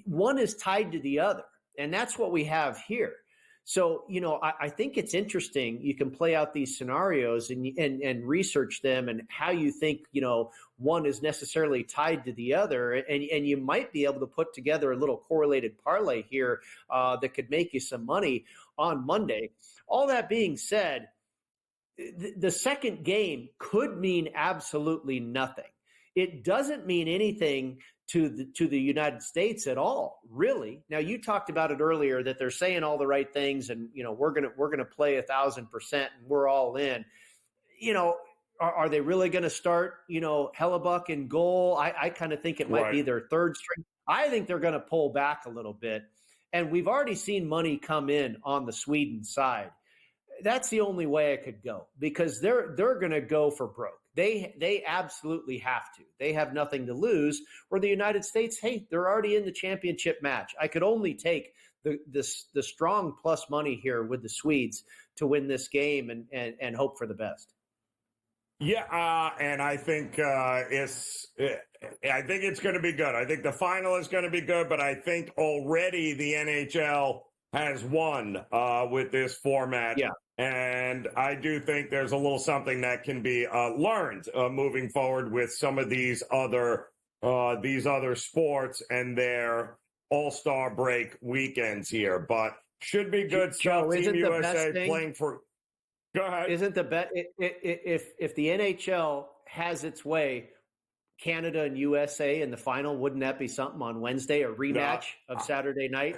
S2: One is tied to the other. And that's what we have here. So, I think it's interesting. You can play out these scenarios and research them and how you think, one is necessarily tied to the other. And you might be able to put together a little correlated parlay here that could make you some money on Monday. All that being said, the second game could mean absolutely nothing. It doesn't mean anything to the United States at all, really. Now, you talked about it earlier that they're saying all the right things, and we're gonna play 1,000%, and we're all in. Are they really going to start Hellebuck in goal? I kind of think it might be their third string. I think they're going to pull back a little bit, and we've already seen money come in on the Sweden side. That's the only way it could go because they're going to go for broke. They absolutely have to. They have nothing to lose. Where the United States, hey, they're already in the championship match. I could only take the strong plus money here with the Swedes to win this game and hope for the best.
S1: Yeah, and I think it's going to be good. I think the final is going to be good, but I think already the NHL has won with this format. Yeah. And I do think there's a little something that can be learned moving forward with some of these other sports and their All-Star break weekends here. But should be good stuff. Team USA playing for. Go ahead.
S2: Isn't the bet if the NHL has its way, Canada and USA in the final? Wouldn't that be something on Wednesday? A rematch of Saturday night.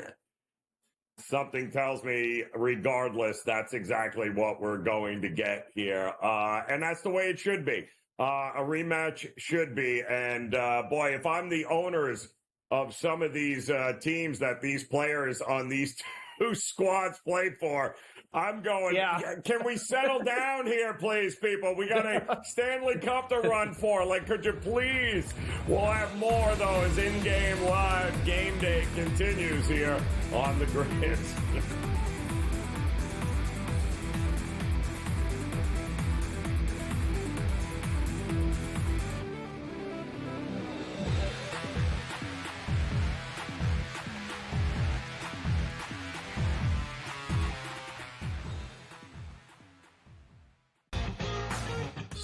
S1: Something tells me, regardless, that's exactly what we're going to get here. And that's the way it should be. A rematch should be. And, boy, if I'm the owners of some of these teams that these players on these two squads play for, I'm going, can we settle down here, please, people? We got a Stanley Cup to run for. Like, could you please? We'll have more, though, as in-game live game day continues here on the grid.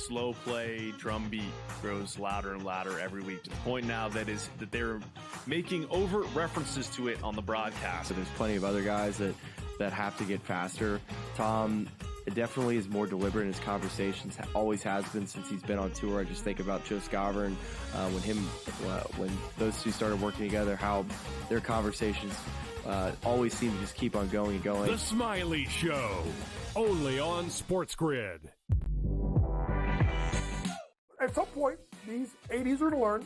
S11: Slow play drum beat grows louder and louder every week to the point now that they're making overt references to it on the broadcast.
S12: So there's plenty of other guys that have to get faster. Tom definitely is more deliberate in his conversations, always has been since he's been on tour. I just think about Joe Scover and when those two started working together, how their conversations always seem to just keep on going and going.
S9: The Smiley Show, only on SportsGrid.
S5: At some point, these 80s are to learn,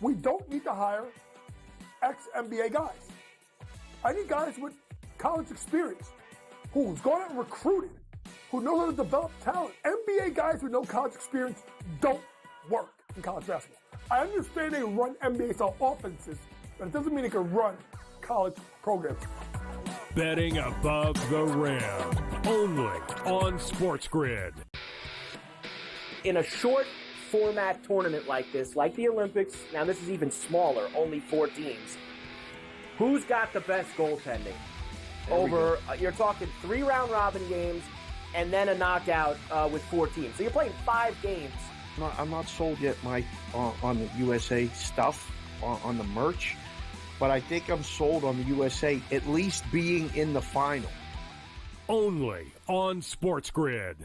S5: we don't need to hire ex-NBA guys. I need guys with college experience, who's gone out and recruited, who knows how to develop talent. NBA guys with no college experience don't work in college basketball. I understand they run NBA-style offenses, but it doesn't mean they can run college programs.
S9: Betting above the rim, only on SportsGrid.
S16: In a short format tournament like this, like the Olympics, now this is even smaller, only 4 teams. Who's got the best goaltending? You're talking 3 round robin games and then a knockout with 4 teams. So you're playing 5 games.
S17: I'm not sold yet, Mike, on the USA stuff, on the merch, but I think I'm sold on the USA at least being in the final.
S9: Only on SportsGrid.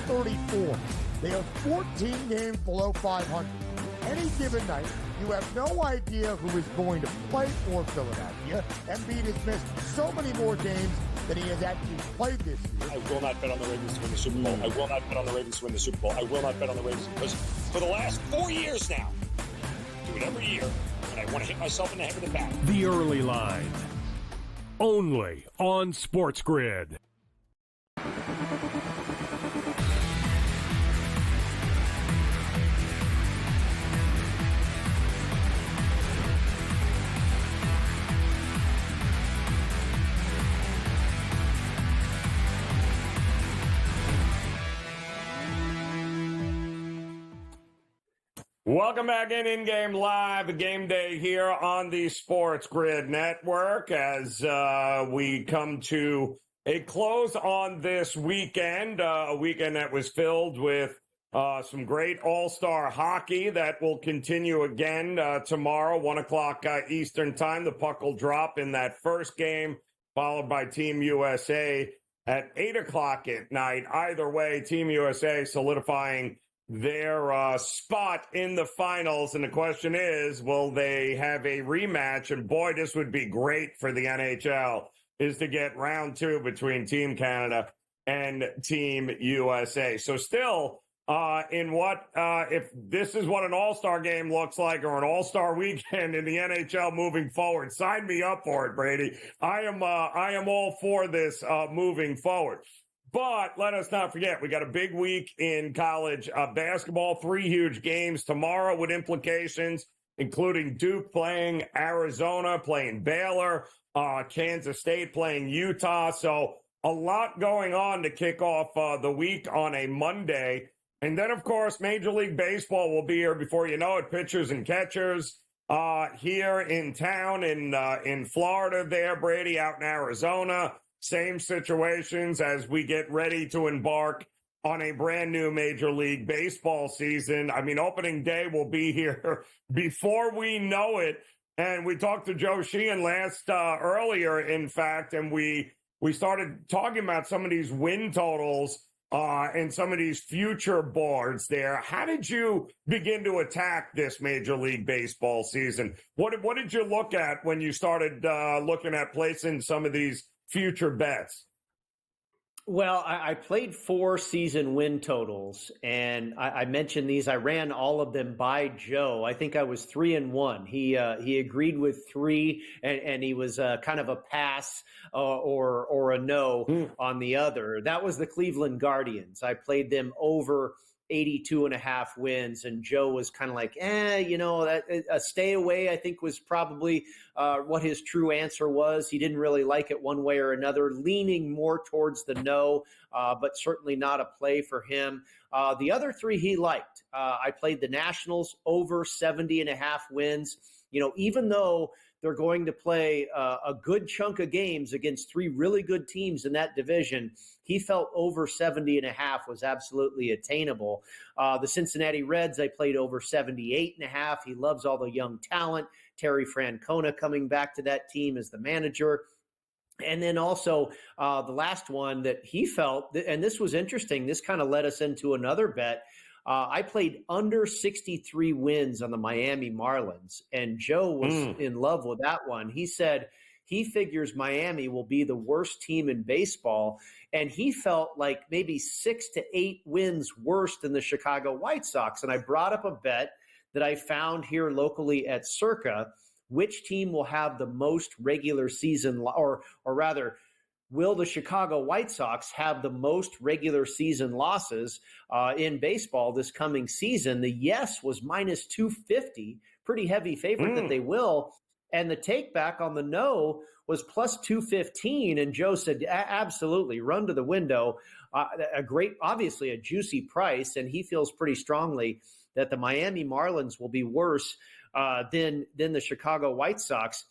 S18: 34. They are 14 games below 500. Any given night, you have no idea who is going to play for Philadelphia. Embiid has missed so many more games than he has actually played this year.
S19: I will not bet on the Ravens to win the Super Bowl. I will not bet on the Ravens to win the Super Bowl. I will not bet on the Ravens because for the last 4 years now, I do it every year, and I want to hit myself in the head with a bat.
S9: The Early Line, only on SportsGrid.
S1: Welcome back in-game live, game day here on the SportsGrid Network as we come to a close on this weekend, a weekend that was filled with some great all-star hockey that will continue again tomorrow, 1 o'clock Eastern time. The puck will drop in that first game, followed by Team USA at 8 o'clock at night. Either way, Team USA solidifying their spot in the finals. And the question is, will they have a rematch? And boy, this would be great for the NHL, is to get round 2 between Team Canada and Team USA. So still, if this is what an all-star game looks like, or an all-star weekend in the NHL moving forward, sign me up for it, Brady. I am all for this moving forward. But let us not forget, we got a big week in college basketball, 3 huge games tomorrow with implications, including Duke playing Arizona, playing Baylor, Kansas State playing Utah. So a lot going on to kick off the week on a Monday. And then, of course, Major League Baseball will be here before you know it. Pitchers and catchers here in town in Florida there, Brady, out in Arizona. Same situations as we get ready to embark on a brand new Major League Baseball season. I mean, opening day will be here before we know it. And we talked to Joe Sheehan earlier, in fact, and we started talking about some of these win totals and some of these future boards there. How did you begin to attack this Major League Baseball season? What did you look at when you started looking at placing some of these future bets?
S2: Well, I played 4 season win totals, and I mentioned these. I ran all of them by Joe. I think I was 3-1. He agreed with 3, and he was kind of a pass or a no on the other. That was the Cleveland Guardians. I played them over 82.5 wins, and Joe was kind of like, that a stay away, I think, was probably what his true answer was. He didn't really like it one way or another, leaning more towards the no, but certainly not a play for him. The other 3 he liked. I played the Nationals over 70.5 wins. Even though they're going to play a good chunk of games against 3 really good teams in that division, he felt over 70.5 was absolutely attainable. The Cincinnati Reds, I played over 78.5. He loves all the young talent. Terry Francona coming back to that team as the manager. And then also the last one that he felt, and this was interesting, this kind of led us into another bet. I played under 63 wins on the Miami Marlins, and Joe was in love with that one. He said he figures Miami will be the worst team in baseball, and he felt like maybe 6 to 8 wins worse than the Chicago White Sox. And I brought up a bet that I found here locally at Circa, which team will have the most regular season, or rather, will the Chicago White Sox have the most regular season losses in baseball this coming season? The yes was minus 250, pretty heavy favorite that they will. And the take back on the no was plus 215. And Joe said, absolutely, run to the window. Obviously a juicy price. And he feels pretty strongly that the Miami Marlins will be worse than the Chicago White Sox.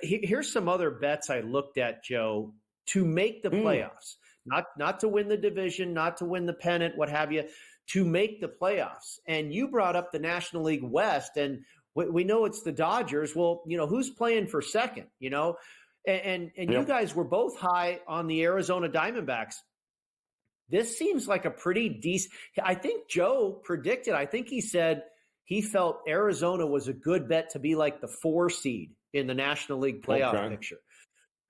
S2: Here's some other bets I looked at, Joe, to make the playoffs, not to win the division, not to win the pennant, what have you, to make the playoffs. And you brought up the National League West, and we know it's the Dodgers. Well, who's playing for second, And you guys were both high on the Arizona Diamondbacks. This seems like a pretty decent – I think Joe predicted, I think he said he felt Arizona was a good bet to be like the 4 seed in the National League playoff picture.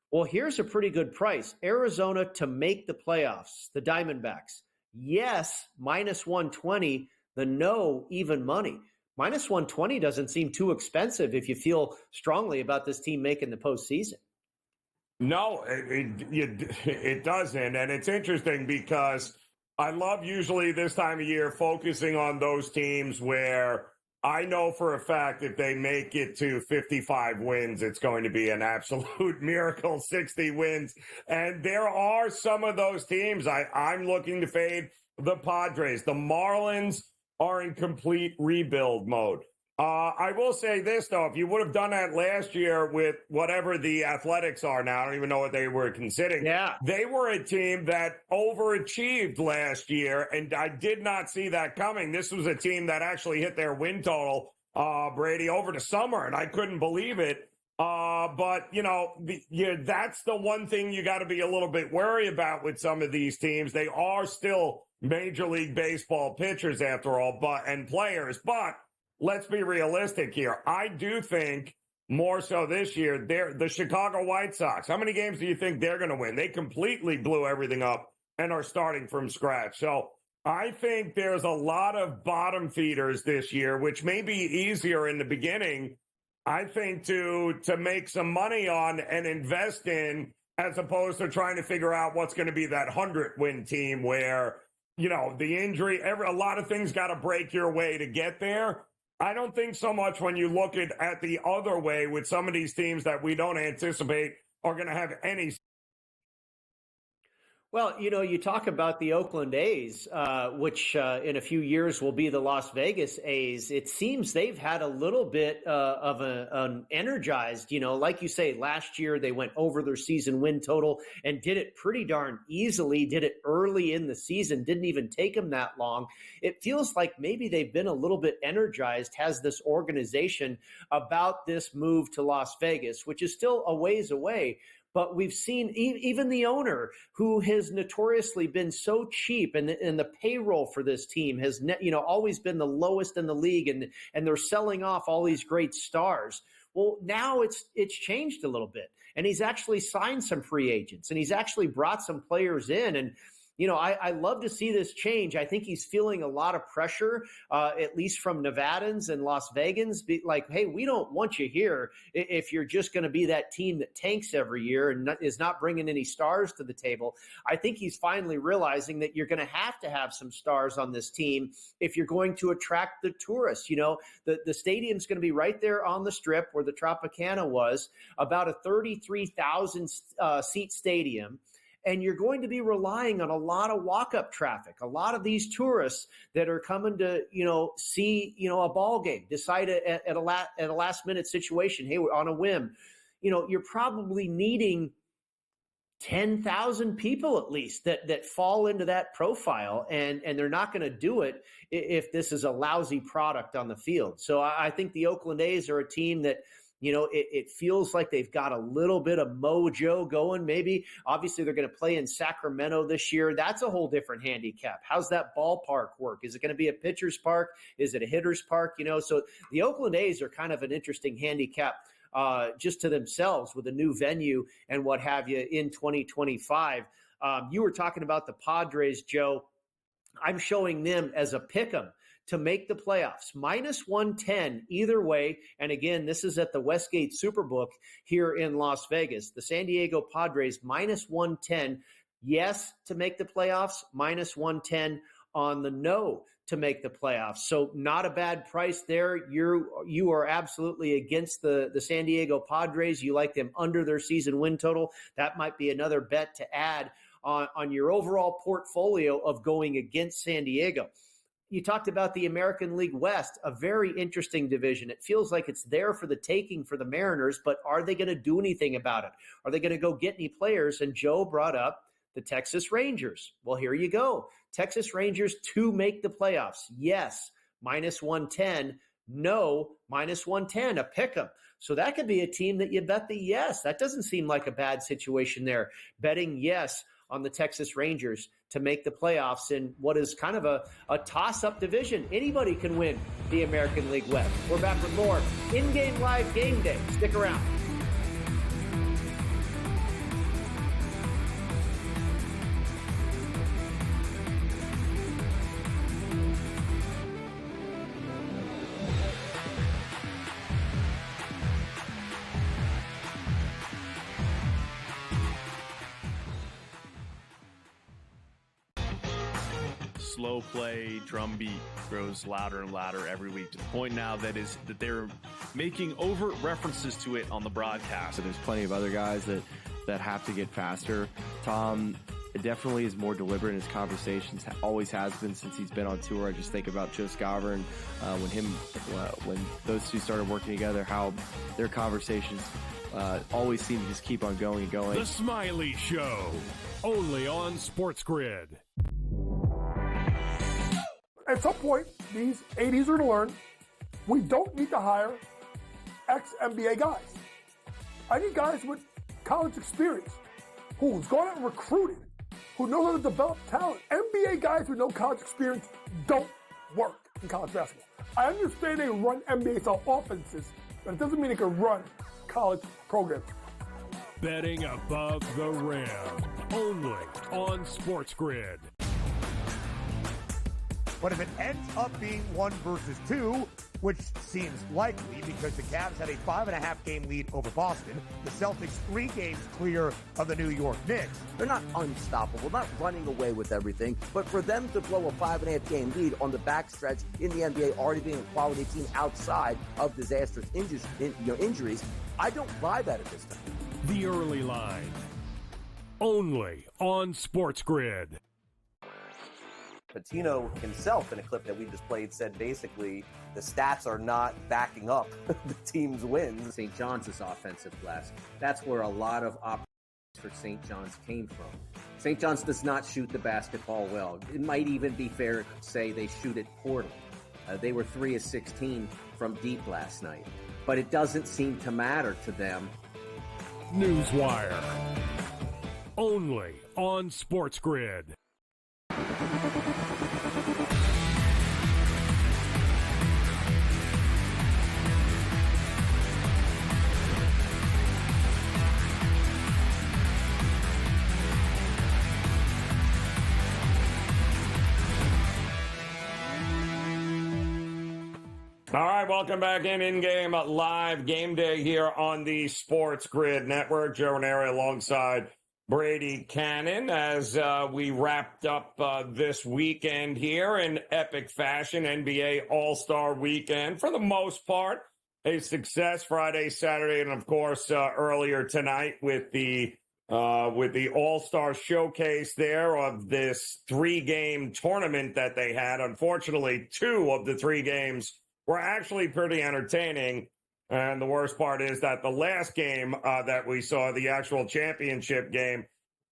S2: Well, here's a pretty good price. Arizona to make the playoffs, the Diamondbacks. Yes, minus 120. The no, even money. Minus 120 doesn't seem too expensive if you feel strongly about this team making the postseason.
S1: No, it doesn't. And it's interesting because I love usually this time of year focusing on those teams where I know for a fact if they make it to 55 wins, it's going to be an absolute miracle, 60 wins. And there are some of those teams I'm looking to fade. The Padres, the Marlins are in complete rebuild mode. I will say this, though. If you would have done that last year with whatever the Athletics are now, I don't even know what they were considering.
S2: Yeah.
S1: They were a team that overachieved last year, and I did not see that coming. This was a team that actually hit their win total, Brady, over the summer, and I couldn't believe it. But, that's the one thing you got to be a little bit wary about with some of these teams. They are still Major League Baseball pitchers, after all, and players. But let's be realistic here. I do think more so this year, the Chicago White Sox. How many games do you think they're going to win? They completely blew everything up and are starting from scratch. So I think there's a lot of bottom feeders this year, which may be easier in the beginning, I think, to make some money on and invest in, as opposed to trying to figure out what's going to be that 100-win team where, the injury, a lot of things got to break your way to get there. I don't think so much when you look at the other way with some of these teams that we don't anticipate are going to have any.
S2: Well, you talk about the Oakland A's, which in a few years will be the Las Vegas A's. It seems they've had a little bit of an energized, like you say, last year they went over their season win total and did it pretty darn easily, did it early in the season, didn't even take them that long. It feels like maybe they've been a little bit energized, has this organization, about this move to Las Vegas, which is still a ways away. But we've seen even the owner, who has notoriously been so cheap, and the payroll for this team has always been the lowest in the league, and they're selling off all these great stars. Well, now it's changed a little bit, and he's actually signed some free agents, and he's actually brought some players in, and I love to see this change. I think he's feeling a lot of pressure, at least from Nevadans and Las Vegans, like, hey, we don't want you here if you're just going to be that team that tanks every year and is not bringing any stars to the table. I think he's finally realizing that you're going to have some stars on this team if you're going to attract the tourists. The stadium's going to be right there on the Strip where the Tropicana was, about a 33,000 seat stadium. And you're going to be relying on a lot of walk-up traffic, a lot of these tourists that are coming to, see, a ball game, decide at a last-minute situation, hey, on a whim. You're probably needing 10,000 people at least that fall into that profile, and they're not going to do it if this is a lousy product on the field. So I think the Oakland A's are a team that, it feels like they've got a little bit of mojo going. Maybe, obviously, they're going to play in Sacramento this year. That's a whole different handicap. How's that ballpark work? Is it going to be a pitcher's park? Is it a hitter's park? So the Oakland A's are kind of an interesting handicap just to themselves with a new venue and what have you in 2025. You were talking about the Padres, Joe. I'm showing them as a pick'em to make the playoffs, -110 either way. And again, this is at the Westgate Superbook here in Las Vegas. The San Diego Padres -110, yes to make the playoffs, -110 on the no to make the playoffs. So not a bad price there. You are absolutely against the San Diego Padres. You like them under their season win total. That might be another bet to add on your overall portfolio of going against San Diego. You talked about the American League West, a very interesting division. It feels like it's there for the taking for the Mariners, but are they going to do anything about it? Are they going to go get any players? And Joe brought up the Texas Rangers. Well, here you go. Texas Rangers to make the playoffs. Yes, -110. No, -110, a pick'em. So that could be a team that you bet the yes. That doesn't seem like a bad situation there. Betting yes on the Texas Rangers to make the playoffs in what is kind of a toss-up division. Anybody can win the American League West. We're back with more in-game live game day. Stick around.
S11: Slow play drum beat grows louder and louder every week, to the point now that they're making overt references to it on the broadcast.
S12: So there's plenty of other guys that have to get faster. Tom, definitely is more deliberate in his conversations. Always has been since he's been on tour. I just think about Joe Skovron when those two started working together, how their conversations always seem to just keep on going and going.
S9: The Smiley Show, only on SportsGrid.
S5: At some point, these 80s are going to learn we don't need to hire ex-NBA guys. I need guys with college experience who's gone out and recruited, who knows how to develop talent. NBA guys with no college experience don't work in college basketball. I understand they run NBA-style offenses, but it doesn't mean they can run college programs.
S9: Betting above the rim, only on SportsGrid.
S18: But if it ends up being 1 versus 2, which seems likely because the Cavs had a 5.5 game lead over Boston, the Celtics 3 games clear of the New York Knicks.
S6: They're not unstoppable, not running away with everything, but for them to blow a 5.5 game lead on the backstretch in the NBA, already being a quality team outside of disastrous injuries, I don't buy that at this time.
S9: The early line, only on SportsGrid.
S13: Patino himself, in a clip that we just played, said basically the stats are not backing up the team's wins.
S14: St. John's offensive glass. That's where a lot of opportunities for St. John's came from. St. John's does not shoot the basketball well. It might even be fair to say they shoot it poorly. They were 3 of 16 from deep last night, but it doesn't seem to matter to them.
S9: Newswire, only on SportsGrid.
S1: All right, welcome back in-game live game day here on the SportsGrid Network. Joe Raineri alongside Brady Kannon as we wrapped up this weekend here in epic fashion. NBA All-Star Weekend, for the most part, a success Friday, Saturday, and of course earlier tonight with the All-Star Showcase there of this 3-game tournament that they had. Unfortunately, 2 of the 3 games were actually pretty entertaining. And the worst part is that the last game that we saw, the actual championship game,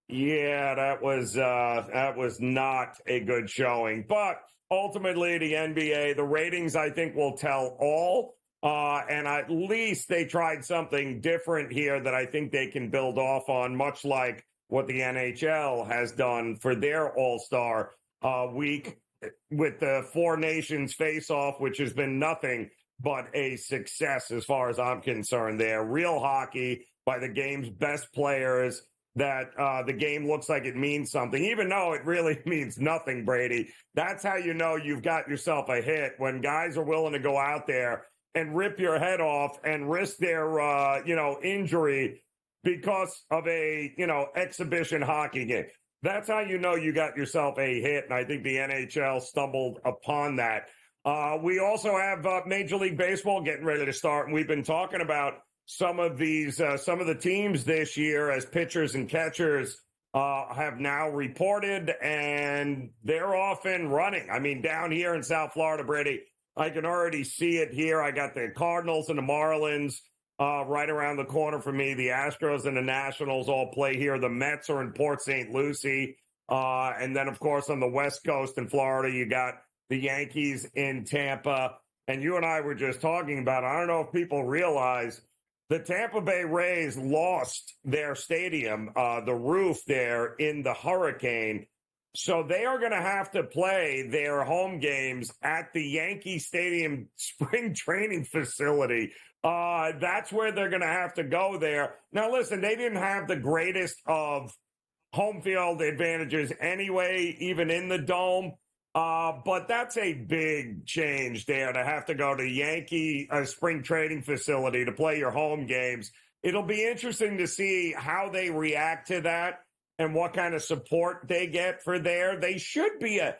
S1: yeah, that was not a good showing. But ultimately, the NBA, the ratings, I think, will tell all. And at least they tried something different here that I think they can build off on, much like what the NHL has done for their All-Star week with the 4 nations face-off, which has been nothing but a success as far as I'm concerned there. Real hockey by the game's best players, that the game looks like it means something, even though it really means nothing, Brady. That's how you know you've got yourself a hit, when guys are willing to go out there and rip your head off and risk their, injury because of a, exhibition hockey game. That's how you know you got yourself a hit, and I think the NHL stumbled upon that. We also have Major League Baseball getting ready to start, and we've been talking about some of the teams this year as pitchers and catchers have now reported, and they're off and running. I mean, down here in South Florida, Brady, I can already see it here. I got the Cardinals and the Marlins right around the corner from me. The Astros and the Nationals all play here. The Mets are in Port St. Lucie. And then, of course, on the West Coast in Florida, you got the Yankees in Tampa. And you and I were just talking about, I don't know if people realize, the Tampa Bay Rays lost their stadium, the roof there in the hurricane. So they are going to have to play their home games at the Yankee Stadium spring training facility. That's where they're going to have to go there. Now, listen, they didn't have the greatest of home field advantages anyway, even in the dome. But that's a big change there to have to go to Yankee spring training facility to play your home games. It'll be interesting to see how they react to that and what kind of support they get for there. They should be a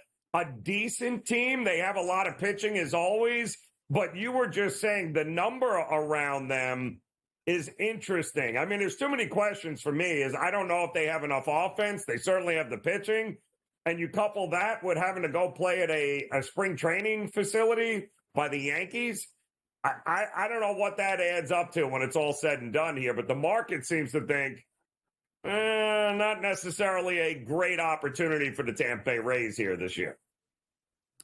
S1: decent team. They have a lot of pitching as always, but you were just saying the number around them is interesting. I mean, there's too many questions for me. I don't know if they have enough offense. They certainly have the pitching. And you couple that with having to go play at a spring training facility by the Yankees. I don't know what that adds up to when it's all said and done here, but the market seems to think not necessarily a great opportunity for the Tampa Bay Rays here this year.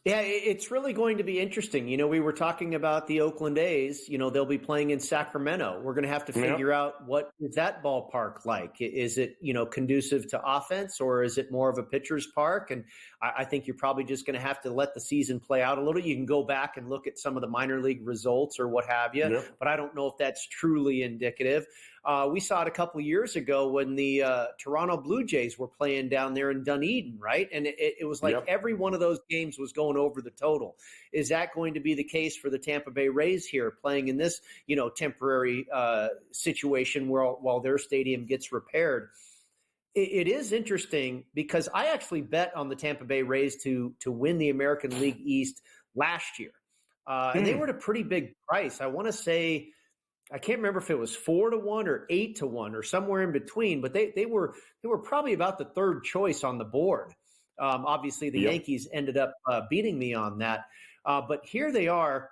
S2: Yeah, it's really going to be interesting. We were talking about the Oakland A's. They'll be playing in Sacramento. We're going to have to figure out what is that ballpark like. Is it, conducive to offense, or is it more of a pitcher's park? And I think you're probably just going to have to let the season play out a little. You can go back and look at some of the minor league results or what have you, but I don't know if that's truly indicative. We saw it a couple of years ago when the Toronto Blue Jays were playing down there in Dunedin, right? And it was like every one of those games was going over the total. Is that going to be the case for the Tampa Bay Rays here, playing in this, temporary situation while their stadium gets repaired? It is interesting because I actually bet on the Tampa Bay Rays to win the American League East last year. And they were at a pretty big price. I want to say, I can't remember if it was 4-1 or 8-1 or somewhere in between, but they were probably about the third choice on the board. Obviously, the Yankees ended up beating me on that. But here they are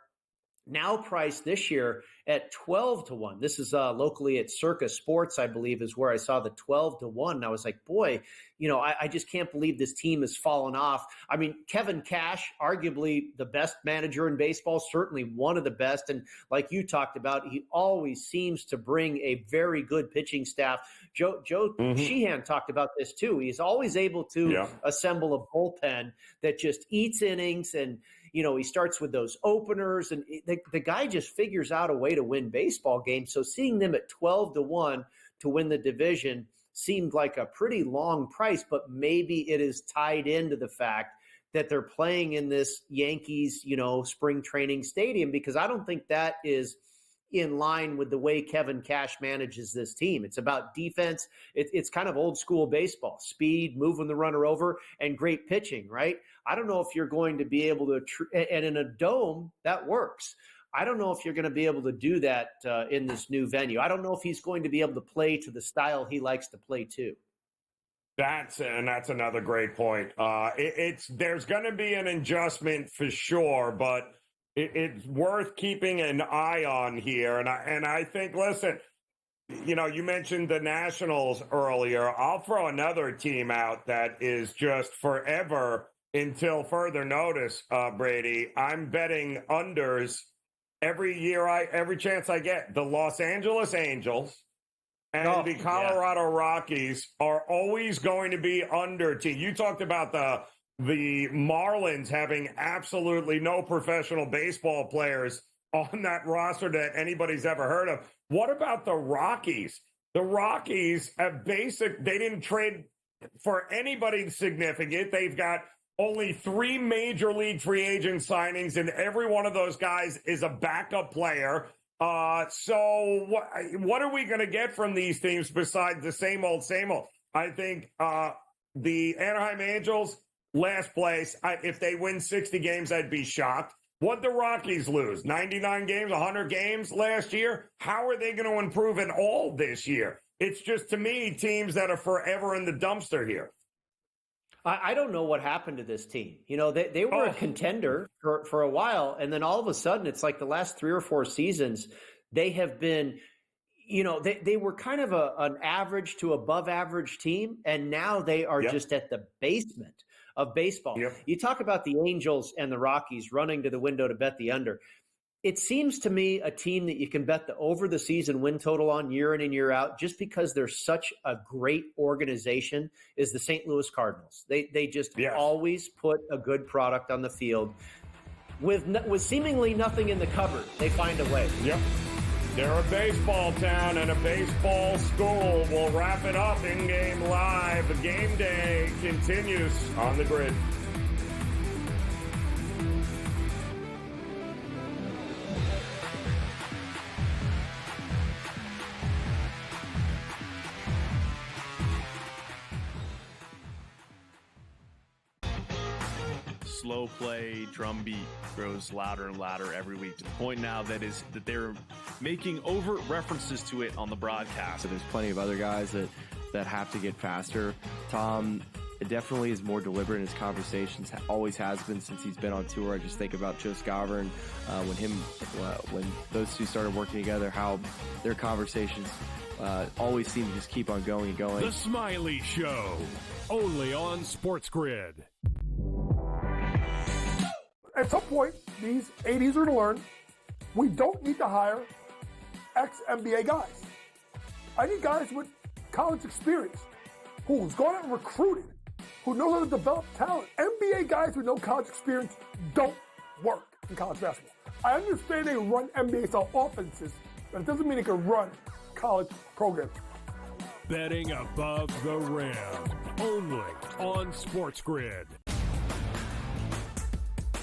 S2: now priced this year at 12-1. This is locally at Circa Sports, I believe, is where I saw the 12-1. And I was like, boy, I just can't believe this team has fallen off. I mean, Kevin Cash, arguably the best manager in baseball, certainly one of the best. And like you talked about, he always seems to bring a very good pitching staff. Joe Sheehan talked about this too. He's always able to assemble a bullpen that just eats innings, and he starts with those openers, and the guy just figures out a way to win baseball games. So seeing them at 12-1 to win the division seemed like a pretty long price, but maybe it is tied into the fact that they're playing in this Yankees, spring training stadium, because I don't think that is in line with the way Kevin Cash manages this team. It's about defense. It's kind of old school baseball, speed, moving the runner over, and great pitching, right? I don't know if you're going to be able to, and in a dome, that works. I don't know if you're going to be able to do that in this new venue. I don't know if he's going to be able to play to the style he likes to play too.
S1: That's another great point. There's going to be an adjustment for sure, but it's worth keeping an eye on here. And I think, listen, you mentioned the Nationals earlier. I'll throw another team out that is just forever until further notice, Brady. I'm betting unders every chance I get. The Los Angeles Angels and the Colorado Rockies are always going to be under team. You talked about the Marlins having absolutely no professional baseball players on that roster that anybody's ever heard of. What about the Rockies? The Rockies they didn't trade for anybody significant. They've got only 3 major league free agent signings, and every one of those guys is a backup player. So what are we going to get from these teams besides the same old, same old? I think the Anaheim Angels, last place. If they win 60 games, I'd be shocked. What'd the Rockies lose? 99 games, 100 games last year? How are they going to improve at all this year? It's just, to me, teams that are forever in the dumpster here.
S2: I don't know what happened to this team. They were a contender for a while, and then all of a sudden, it's like the last 3 or 4 seasons, they have been, they were kind of an average to above average team, and now they are just at the basement of baseball. You talk about the Angels and the Rockies running to the window to bet the under. It seems to me a team that you can bet the over the season win total on year in and year out, just because they're such a great organization, is the St. Louis Cardinals. They just always put a good product on the field. With seemingly nothing in the cupboard, they find a way.
S1: Yep. They're a baseball town and a baseball school. We'll wrap it up in-game live. The game day continues on the grid.
S11: Slow play drum beat grows louder and louder every week, to the point now that they're making overt references to it on the broadcast.
S12: So there's plenty of other guys that have to get faster. Tom definitely is more deliberate in his conversations, always has been since he's been on tour. I just think about Joe Skovron, when those two started working together, how their conversations always seem to just keep on going and going.
S9: The Smiley Show, only on SportsGrid.
S5: At some point, these 80s are to learn we don't need to hire ex-NBA guys. I need guys with college experience who's gone out and recruited, who knows how to develop talent. NBA guys with no college experience don't work in college basketball. I understand they run NBA-style offenses, but it doesn't mean they can run college programs.
S9: Betting above the rim, only on SportsGrid.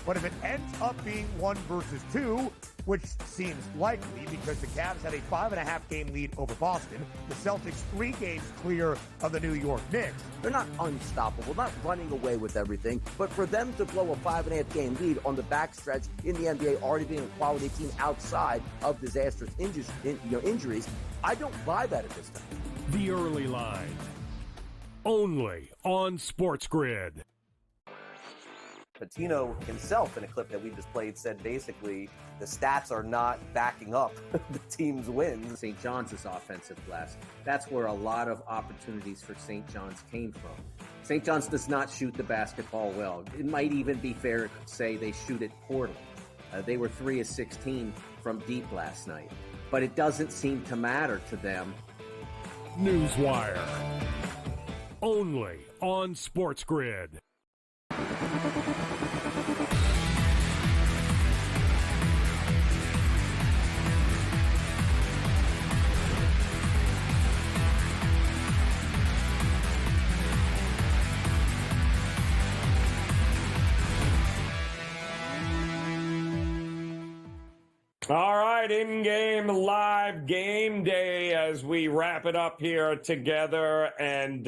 S18: But if it ends up being 1 versus 2, which seems likely because the Cavs had a 5.5 game lead over Boston, the Celtics 3 games clear of the New York Knicks.
S6: They're not unstoppable, not running away with everything, but for them to blow a 5.5 game lead on the backstretch in the NBA, already being a quality team outside of disastrous injuries, I don't buy that at this time.
S9: The early line, only on SportsGrid.
S13: Patino himself, in a clip that we just played, said basically the stats are not backing up the team's wins.
S14: St. John's offensive glass. That's where a lot of opportunities for St. John's came from. St. John's does not shoot the basketball well. It might even be fair to say they shoot it poorly. They were 3 of 16 from deep last night. But it doesn't seem to matter to them.
S9: Newswire, only on SportsGrid.
S1: All right, in-game live game day as we wrap it up here together and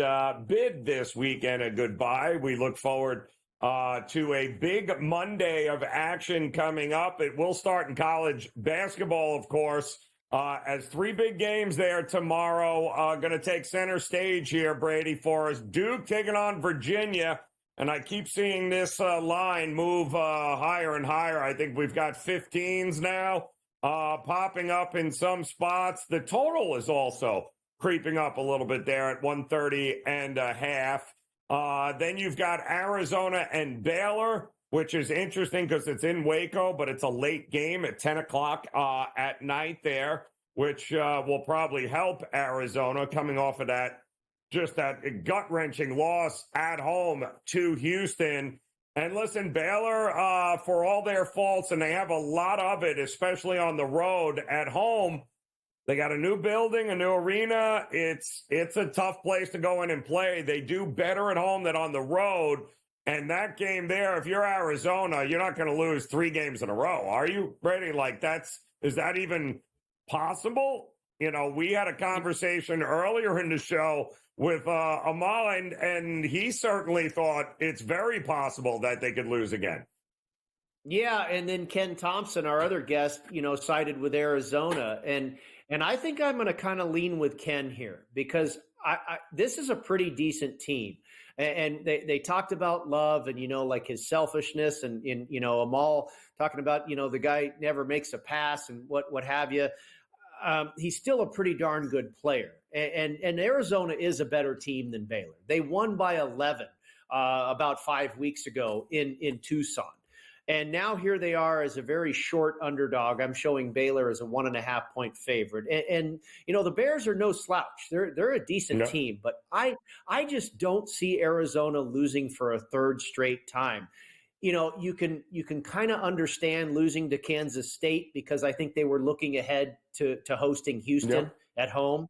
S1: bid this weekend a goodbye. We look forward to a big Monday of action coming up. It will start in college basketball, of course, as 3 big games there tomorrow going to take center stage here, Brady, for us. Duke taking on Virginia. And I keep seeing this line move higher and higher. I think we've got 15s now popping up in some spots. The total is also creeping up a little bit there at 130.5. Then you've got Arizona and Baylor, which is interesting because it's in Waco, but it's a late game at 10 o'clock at night there, which will probably help Arizona coming off of that gut-wrenching loss at home to Houston. And listen, Baylor, for all their faults, and they have a lot of it, especially on the road at home, they got a new building, a new arena. It's a tough place to go in and play. They do better at home than on the road. And that game there, if you're Arizona, you're not going to lose 3 games in a row, are you, Brady? Is that even possible? You know, we had a conversation earlier in the show with Amal, and he certainly thought it's very possible that they could lose again.
S2: Yeah, and then Ken Thompson, our other guest, sided with Arizona, and I think I'm going to kind of lean with Ken here because this is a pretty decent team, and they talked about Love and like his selfishness, and Amal talking about the guy never makes a pass and what have you. He's still a pretty darn good player. And Arizona is a better team than Baylor. They won by 11 about 5 weeks ago in Tucson. And now here they are as a very short underdog. I'm showing Baylor as a 1.5 point favorite. And the Bears are no slouch. They're a decent team, but I just don't see Arizona losing for a third straight time. You can kind of understand losing to Kansas State because I think they were looking ahead to hosting Houston at home.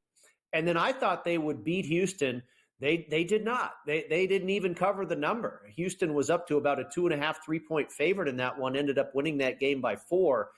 S2: And then I thought they would beat Houston. They did not. They didn't even cover the number. Houston was up to about a 2.5, 3 point favorite in that one, ended up winning that game by 4.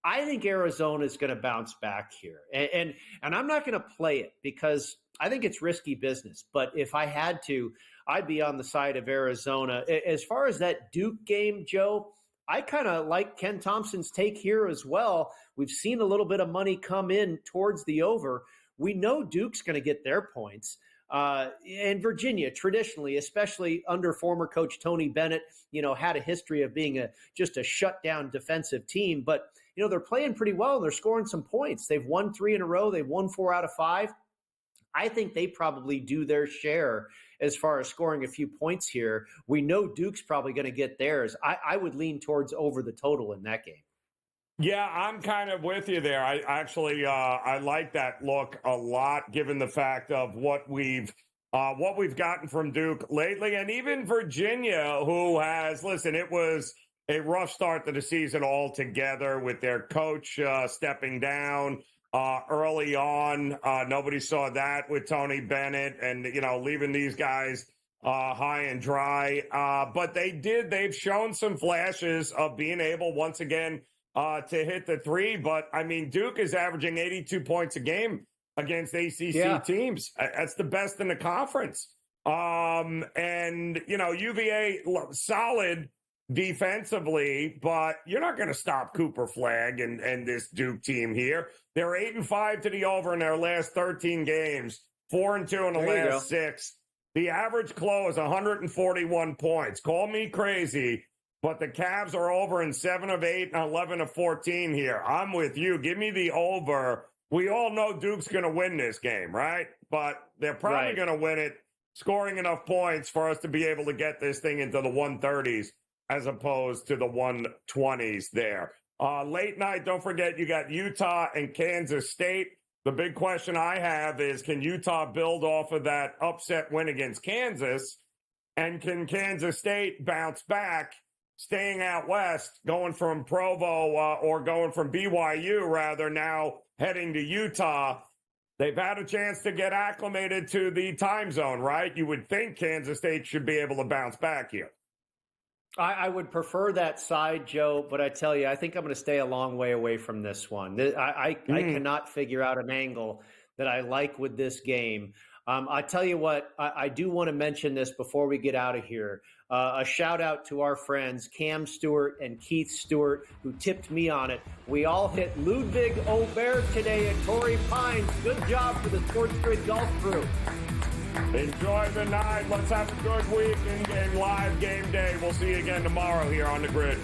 S2: I think Arizona is going to bounce back here. And I'm not going to play it because I think it's risky business. But if I had to, I'd be on the side of Arizona. As far as that Duke game, Joe, I kind of like Ken Thompson's take here as well. We've seen a little bit of money come in towards the over. We know Duke's going to get their points. And Virginia, traditionally, especially under former coach Tony Bennett, had a history of being just a shutdown defensive team. But, they're playing pretty well and they're scoring some points. They've won 3 in a row. They've won 4 out of 5. I think they probably do their share as far as scoring a few points here. We know Duke's probably going to get theirs. I would lean towards over the total in that game.
S1: Yeah, I'm kind of with you there. I actually I like that look a lot, given the fact of what we've gotten from Duke lately, and even Virginia, who has it was a rough start to the season altogether with their coach stepping down early on. Nobody saw that with Tony Bennett, and leaving these guys high and dry. But they've shown some flashes of being able once again to hit the three. But I mean, Duke is averaging 82 points a game against ACC teams. That's the best in the conference. And UVA solid defensively, but you're not going to stop Cooper Flagg and this Duke team here. They're 8-5 to the over in their last 13 games, 4-2 in the last 6. The average close 141 points. Call me crazy, but the Cavs are over in 7 of 8 and 11 of 14 here. I'm with you. Give me the over. We all know Duke's going to win this game, right? But they're probably going to win it, scoring enough points for us to be able to get this thing into the 130s as opposed to the 120s there. Late night, don't forget, you got Utah and Kansas State. The big question I have is, can Utah build off of that upset win against Kansas? And can Kansas State bounce back, staying out west, going from Provo or going from BYU, rather, now heading to Utah? They've had a chance to get acclimated to the time zone, right? You would think Kansas State should be able to bounce back here.
S2: I would prefer that side, Joe, but I tell you, I think I'm going to stay a long way away from this one. I cannot figure out an angle that I like with this game. I tell you what, I do want to mention this before we get out of here. A shout out to our friends Cam Stewart and Keith Stewart, who tipped me on it. We all hit Ludwig Aubert today at Torrey Pines. Good job for the SportsGrid golf crew.
S1: Enjoy the night. Let's have a good week in live game day. We'll see you again tomorrow here on the Grid.